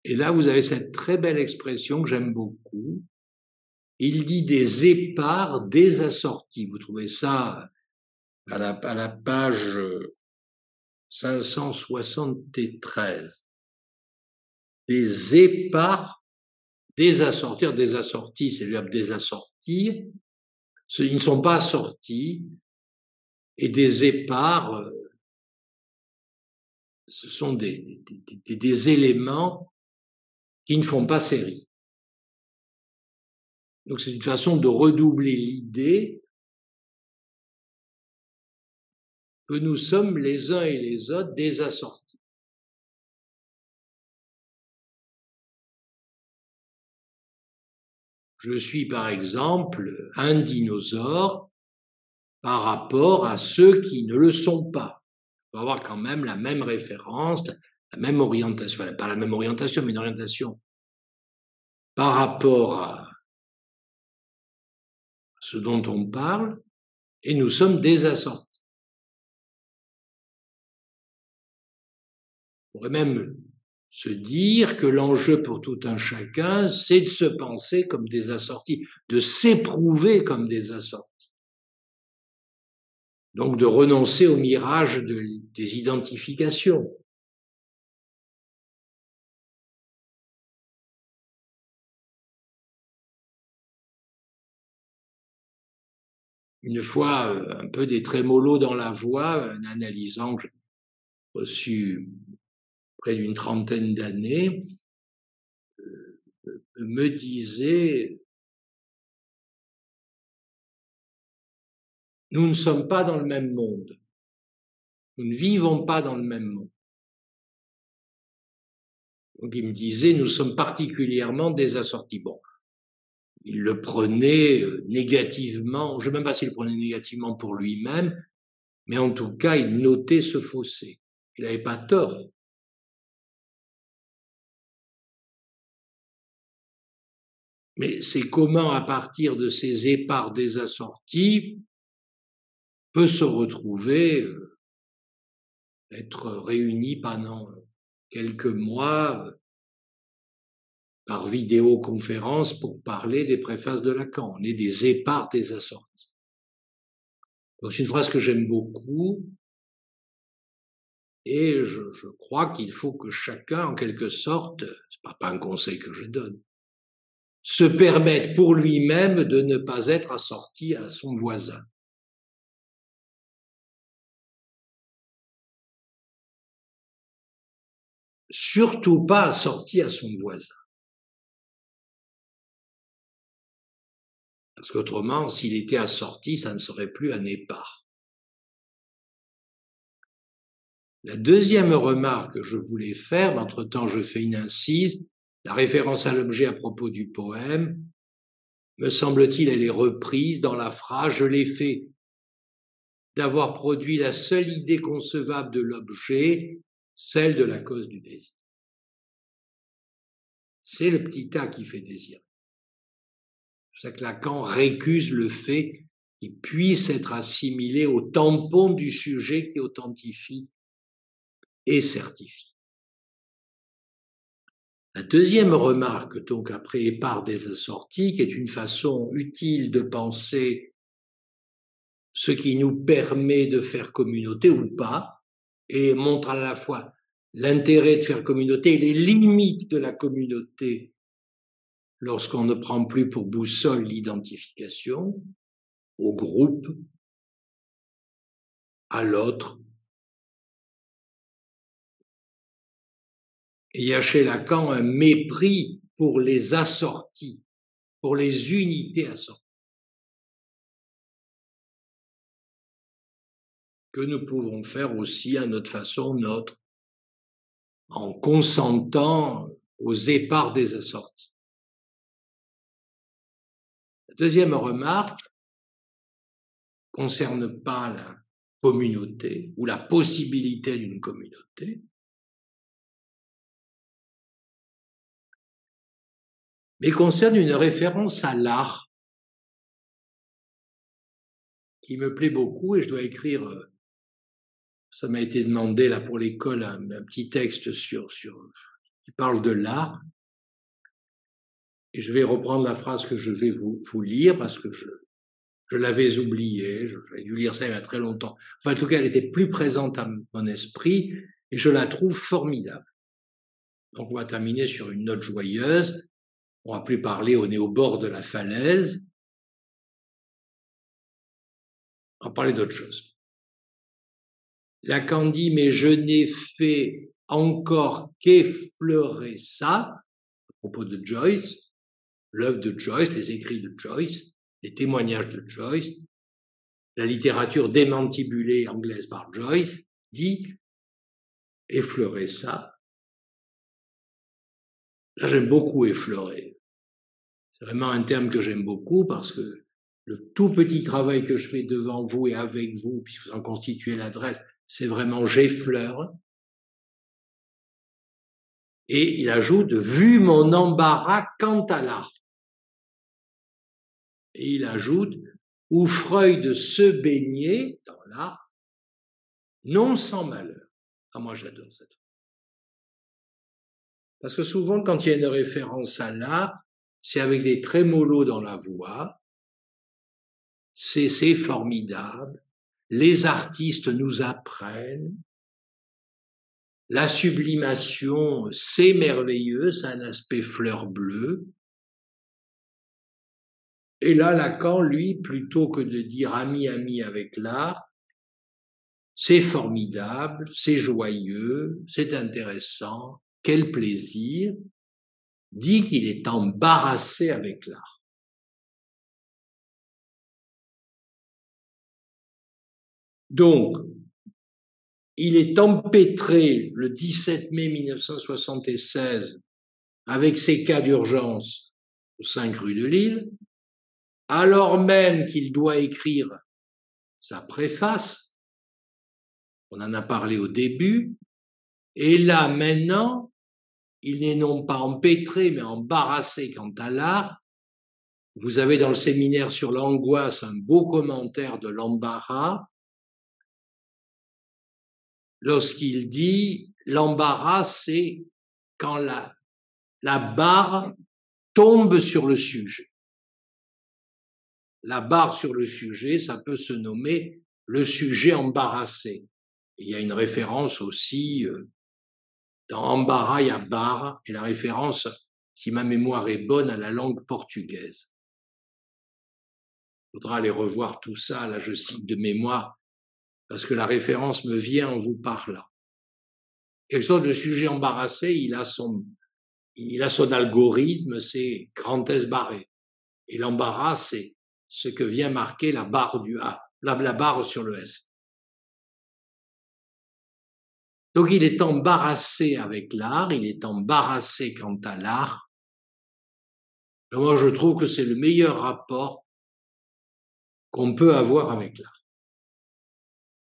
Et là, vous avez cette très belle expression que j'aime beaucoup. Il dit des épars désassortis. Vous trouvez ça à la page 573. Des épars désassortir. Désassortis, c'est le verbe désassortir. Ils ne sont pas assortis. Et des épars, ce sont des éléments qui ne font pas série. Donc c'est une façon de redoubler l'idée que nous sommes les uns et les autres des assortis. Je suis par exemple un dinosaure par rapport à ceux qui ne le sont pas. On va avoir quand même la même référence, la même orientation, enfin, pas la même orientation, mais une orientation par rapport à ce dont on parle, et nous sommes des assortis. On pourrait même se dire que l'enjeu pour tout un chacun, c'est de se penser comme des assortis, de s'éprouver comme des assortis. Donc de renoncer au mirage des identifications. Une fois un peu des trémolos dans la voix, en analysant que j'ai reçu près d'une trentaine d'années, me disait « Nous ne sommes pas dans le même monde. Nous ne vivons pas dans le même monde. » Donc il me disait « Nous sommes particulièrement des assortis. » Bon, il le prenait négativement, je ne sais même pas s'il le prenait négativement pour lui-même, mais en tout cas, il notait ce fossé. Il n'avait pas tort. Mais c'est comment, à partir de ces épars désassortis, peut se retrouver, être réuni pendant quelques mois par vidéoconférence pour parler des préfaces de Lacan. On est des épars désassortis. Donc c'est une phrase que j'aime beaucoup et je crois qu'il faut que chacun, en quelque sorte, c'est pas un conseil que je donne, se permette pour lui-même de ne pas être assorti à son voisin. Surtout pas assorti à son voisin. Parce qu'autrement, s'il était assorti, ça ne serait plus un épars. La deuxième remarque que je voulais faire, mais entre-temps je fais une incise, la référence à l'objet à propos du poème, me semble-t-il, elle est reprise dans la phrase « Je l'ai fait d'avoir produit la seule idée concevable de l'objet, celle de la cause du désir. » C'est le petit A qui fait désir. C'est pour ça que Lacan récuse le fait qu'il puisse être assimilé au tampon du sujet qui authentifie et certifie. La deuxième remarque, donc après épars des assortis, qui est une façon utile de penser ce qui nous permet de faire communauté ou pas, et montre à la fois l'intérêt de faire communauté et les limites de la communauté lorsqu'on ne prend plus pour boussole l'identification au groupe, à l'autre. Et il y a chez Lacan un mépris pour les assortis, pour les unités assorties, que nous pouvons faire aussi à notre façon, notre en consentant aux éparts des assortis. La deuxième remarque concerne pas la communauté ou la possibilité d'une communauté, mais concerne une référence à l'art qui me plaît beaucoup et je dois écrire, ça m'a été demandé là pour l'école, un petit texte qui parle de l'art. Et je vais reprendre la phrase que je vais vous lire parce que je l'avais oubliée, j'avais dû lire ça il y a très longtemps. Enfin, en tout cas, elle était plus présente à mon esprit et je la trouve formidable. Donc, on va terminer sur une note joyeuse. On va plus parler, on est au bord de la falaise. On va parler d'autre chose. Lacan dit, mais je n'ai fait encore qu'effleurer ça, à propos de Joyce, l'œuvre de Joyce, les écrits de Joyce, les témoignages de Joyce, la littérature démantibulée anglaise par Joyce, dit effleurer ça. Là, j'aime beaucoup effleurer. C'est vraiment un terme que j'aime beaucoup parce que le tout petit travail que je fais devant vous et avec vous, puisque vous en constituez l'adresse, c'est vraiment j'effleure. Et il ajoute, vu mon embarras quant à l'art. Et il ajoute, où Freud se baignait dans l'art, non sans malheur. Ah, moi, j'adore cette phrase. Parce que souvent, quand il y a une référence à l'art, c'est avec des trémolos dans la voix, c'est formidable, les artistes nous apprennent, la sublimation, c'est merveilleux, c'est un aspect fleur bleue. Et là, Lacan, lui, plutôt que de dire ami avec l'art, c'est formidable, c'est joyeux, c'est intéressant, quel plaisir, dit qu'il est embarrassé avec l'art. Donc, il est empêtré le 17 mai 1976 avec ses cas d'urgence aux 5 rue de Lille, alors même qu'il doit écrire sa préface, on en a parlé au début, et là maintenant, il n'est non pas empêtré, mais embarrassé quant à l'art. Vous avez dans le séminaire sur l'angoisse un beau commentaire de l'embarras, lorsqu'il dit l'embarras, c'est quand la barre tombe sur le sujet. La barre sur le sujet, ça peut se nommer le sujet embarrassé. Il y a une référence aussi dans embarras, il y a barre, et la référence, si ma mémoire est bonne, à la langue portugaise. Il faudra aller revoir tout ça, là je cite de mémoire, parce que la référence me vient en vous parlant. Quelque chose de sujet embarrassé, il a son algorithme, c'est grand S barré. Et l'embarras, c'est ce que vient marquer la barre du A, la barre sur le S. Donc il est embarrassé avec l'art, il est embarrassé quant à l'art. Et moi, je trouve que c'est le meilleur rapport qu'on peut avoir avec l'art.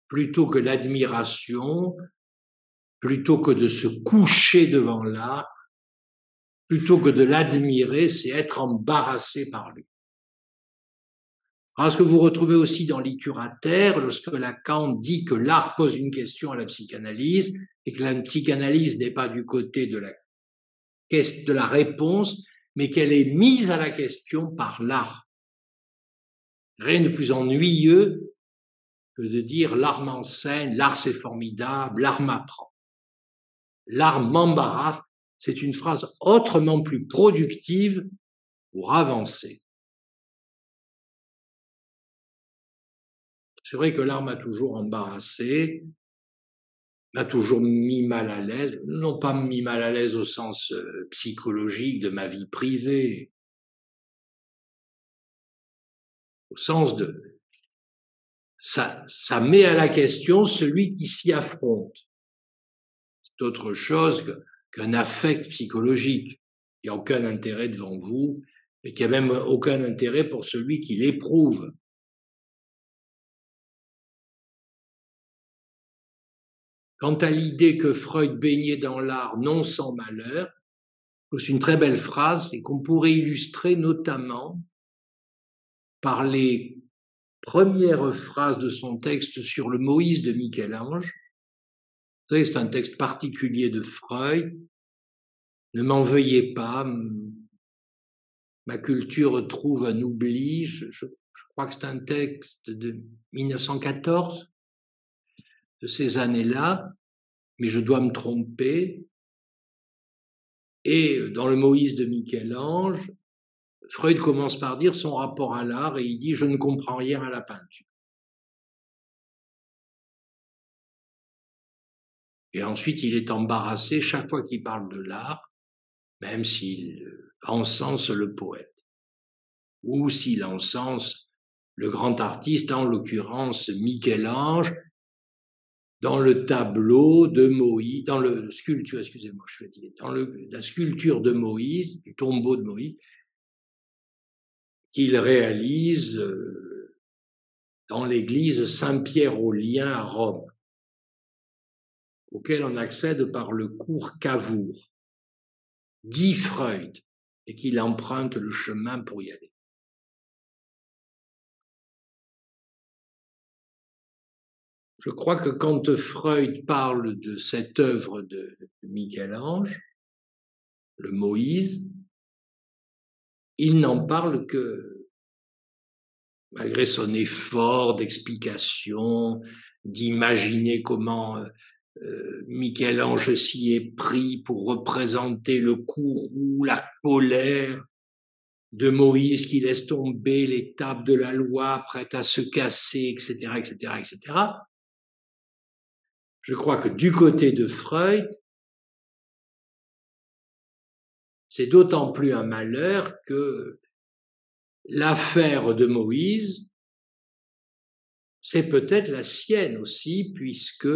Plutôt que l'admiration, plutôt que de se coucher devant l'art, plutôt que de l'admirer, c'est être embarrassé par lui. Alors, ce que vous retrouvez aussi dans Littérateur, lorsque Lacan dit que l'art pose une question à la psychanalyse et que la psychanalyse n'est pas du côté de la réponse, mais qu'elle est mise à la question par l'art. Rien de plus ennuyeux que de dire l'art m'enseigne, l'art c'est formidable, l'art m'apprend. L'art m'embarrasse, c'est une phrase autrement plus productive pour avancer. C'est vrai que l'art m'a toujours embarrassé, m'a toujours mis mal à l'aise, non pas mis mal à l'aise au sens psychologique de ma vie privée, au sens de ça met à la question celui qui s'y affronte. autre chose qu'un affect psychologique. Il n'y a aucun intérêt devant vous, et qu'il n'y a même aucun intérêt pour celui qui l'éprouve. Quant à l'idée que Freud baignait dans l'art non sans malheur, c'est une très belle phrase et qu'on pourrait illustrer notamment par les premières phrases de son texte sur le Moïse de Michel-Ange. Vous savez, c'est un texte particulier de Freud. Ne m'en veuillez pas, ma culture trouve un oubli. Je crois que c'est un texte de 1914, de ces années-là, mais je dois me tromper. Et dans le Moïse de Michel-Ange, Freud commence par dire son rapport à l'art et il dit « je ne comprends rien à la peinture ». Et ensuite, il est embarrassé chaque fois qu'il parle de l'art, même s'il encense le poète, ou s'il encense le grand artiste, en l'occurrence Michel-Ange, dans le tableau de Moïse, dans le sculpture, excusez-moi, je suis fatigué, dans la sculpture de Moïse, du tombeau de Moïse, qu'il réalise dans l'église Saint-Pierre-aux-Liens à Rome, auquel on accède par le cours Cavour, dit Freud, et qu'il emprunte le chemin pour y aller. Je crois que quand Freud parle de cette œuvre de Michel-Ange, le Moïse, il n'en parle que, malgré son effort d'explication, d'imaginer comment Michel-Ange s'y est pris pour représenter le courroux, la colère de Moïse qui laisse tomber les tables de la loi, prête à se casser, etc., etc., etc. Je crois que du côté de Freud, c'est d'autant plus un malheur que l'affaire de Moïse, c'est peut-être la sienne aussi, puisque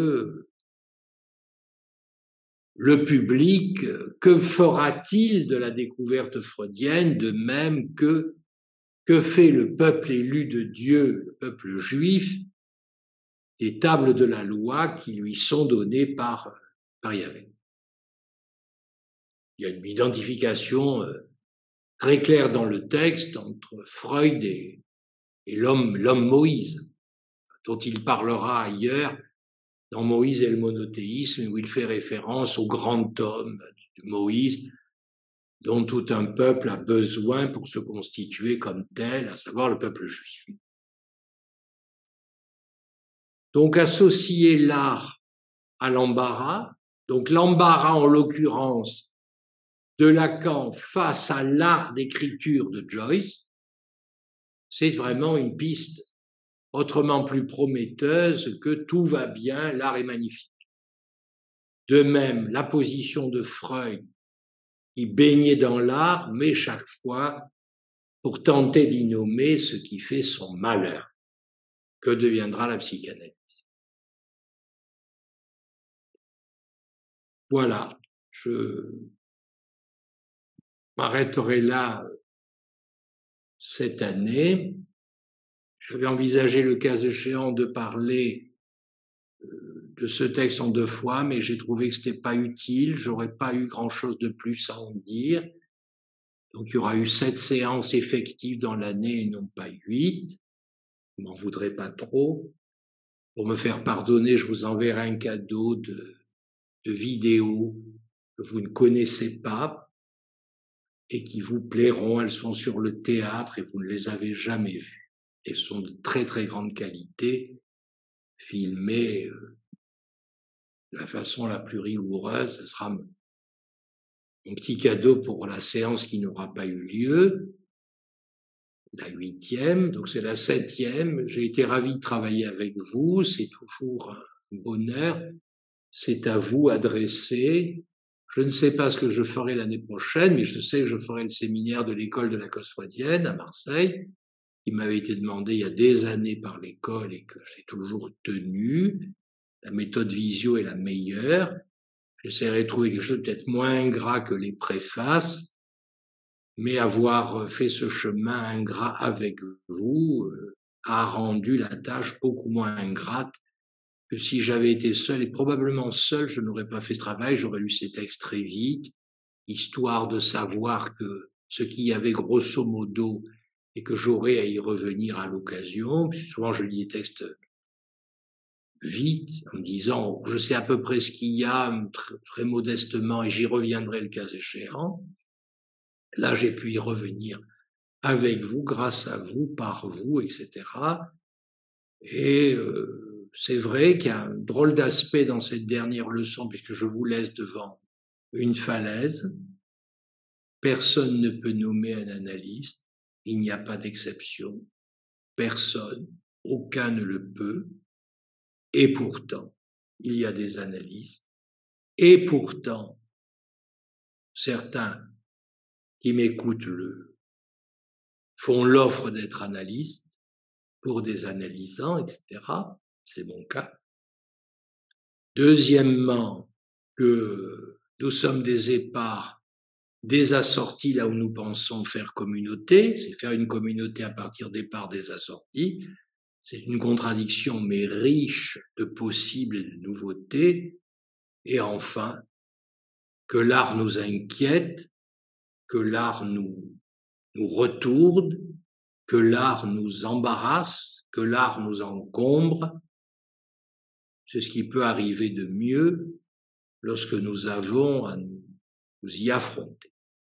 le public, que fera-t-il de la découverte freudienne, de même que fait le peuple élu de Dieu, le peuple juif, des tables de la loi qui lui sont données par Yahvé. Il y a une identification très claire dans le texte entre Freud et l'homme Moïse, dont il parlera ailleurs dans Moïse et le monothéisme, où il fait référence au grand homme de Moïse, dont tout un peuple a besoin pour se constituer comme tel, à savoir le peuple juif. Donc associer l'art à l'embarras, donc l'embarras en l'occurrence de Lacan face à l'art d'écriture de Joyce, c'est vraiment une piste autrement plus prometteuse que tout va bien, l'art est magnifique. De même, la position de Freud, qui baignait dans l'art, mais chaque fois pour tenter d'y nommer ce qui fait son malheur. Que deviendra la psychanalyse? Voilà, je m'arrêterai là cette année. J'avais envisagé, le cas échéant, de parler de ce texte en 2 fois, mais j'ai trouvé que ce n'était pas utile, j'aurais pas eu grand-chose de plus à en dire. Donc il y aura eu 7 séances effectives dans l'année et non pas 8. Vous m'en voudrez pas trop. Pour me faire pardonner, je vous enverrai un cadeau de vidéos que vous ne connaissez pas et qui vous plairont. Elles sont sur le théâtre et vous ne les avez jamais vues. Elles sont de très très grande qualité, filmées de la façon la plus rigoureuse. Ce sera mon petit cadeau pour la séance qui n'aura pas eu lieu, la 8e, donc c'est la 7e. J'ai été ravi de travailler avec vous, c'est toujours un bonheur. C'est à vous adressé. Je ne sais pas ce que je ferai l'année prochaine, mais je sais que je ferai le séminaire de l'école de la cause freudienne à Marseille, qui m'avait été demandé il y a des années par l'école et que j'ai toujours tenu. La méthode Visio est la meilleure. j'essaierai de trouver quelque chose de peut-être moins ingrat que les préfaces, mais avoir fait ce chemin ingrat avec vous a rendu la tâche beaucoup moins ingrate que si j'avais été seul, et probablement seul, je n'aurais pas fait ce travail, j'aurais lu ces textes très vite, histoire de savoir que ce qu'il y avait grosso modo et que j'aurais à y revenir à l'occasion. Puis souvent, je lis les textes vite, en me disant, je sais à peu près ce qu'il y a, très modestement, et j'y reviendrai le cas échéant. Là, j'ai pu y revenir avec vous, grâce à vous, par vous, etc. Et c'est vrai qu'il y a un drôle d'aspect dans cette dernière leçon, puisque je vous laisse devant une falaise. Personne ne peut nommer un analyste, il n'y a pas d'exception. Personne, aucun ne le peut. Et pourtant, il y a des analystes. Et pourtant, certains qui m'écoutent font l'offre d'être analystes pour des analysants, etc. C'est mon cas. Deuxièmement, que nous sommes des épars, des assortis là où nous pensons faire communauté, c'est faire une communauté à partir d'épars des assortis. C'est une contradiction, mais riche de possibles et de nouveautés. Et enfin, que l'art nous inquiète, que l'art nous retourne, que l'art nous embarrasse, que l'art nous encombre. C'est ce qui peut arriver de mieux lorsque nous avons à nous y affronter.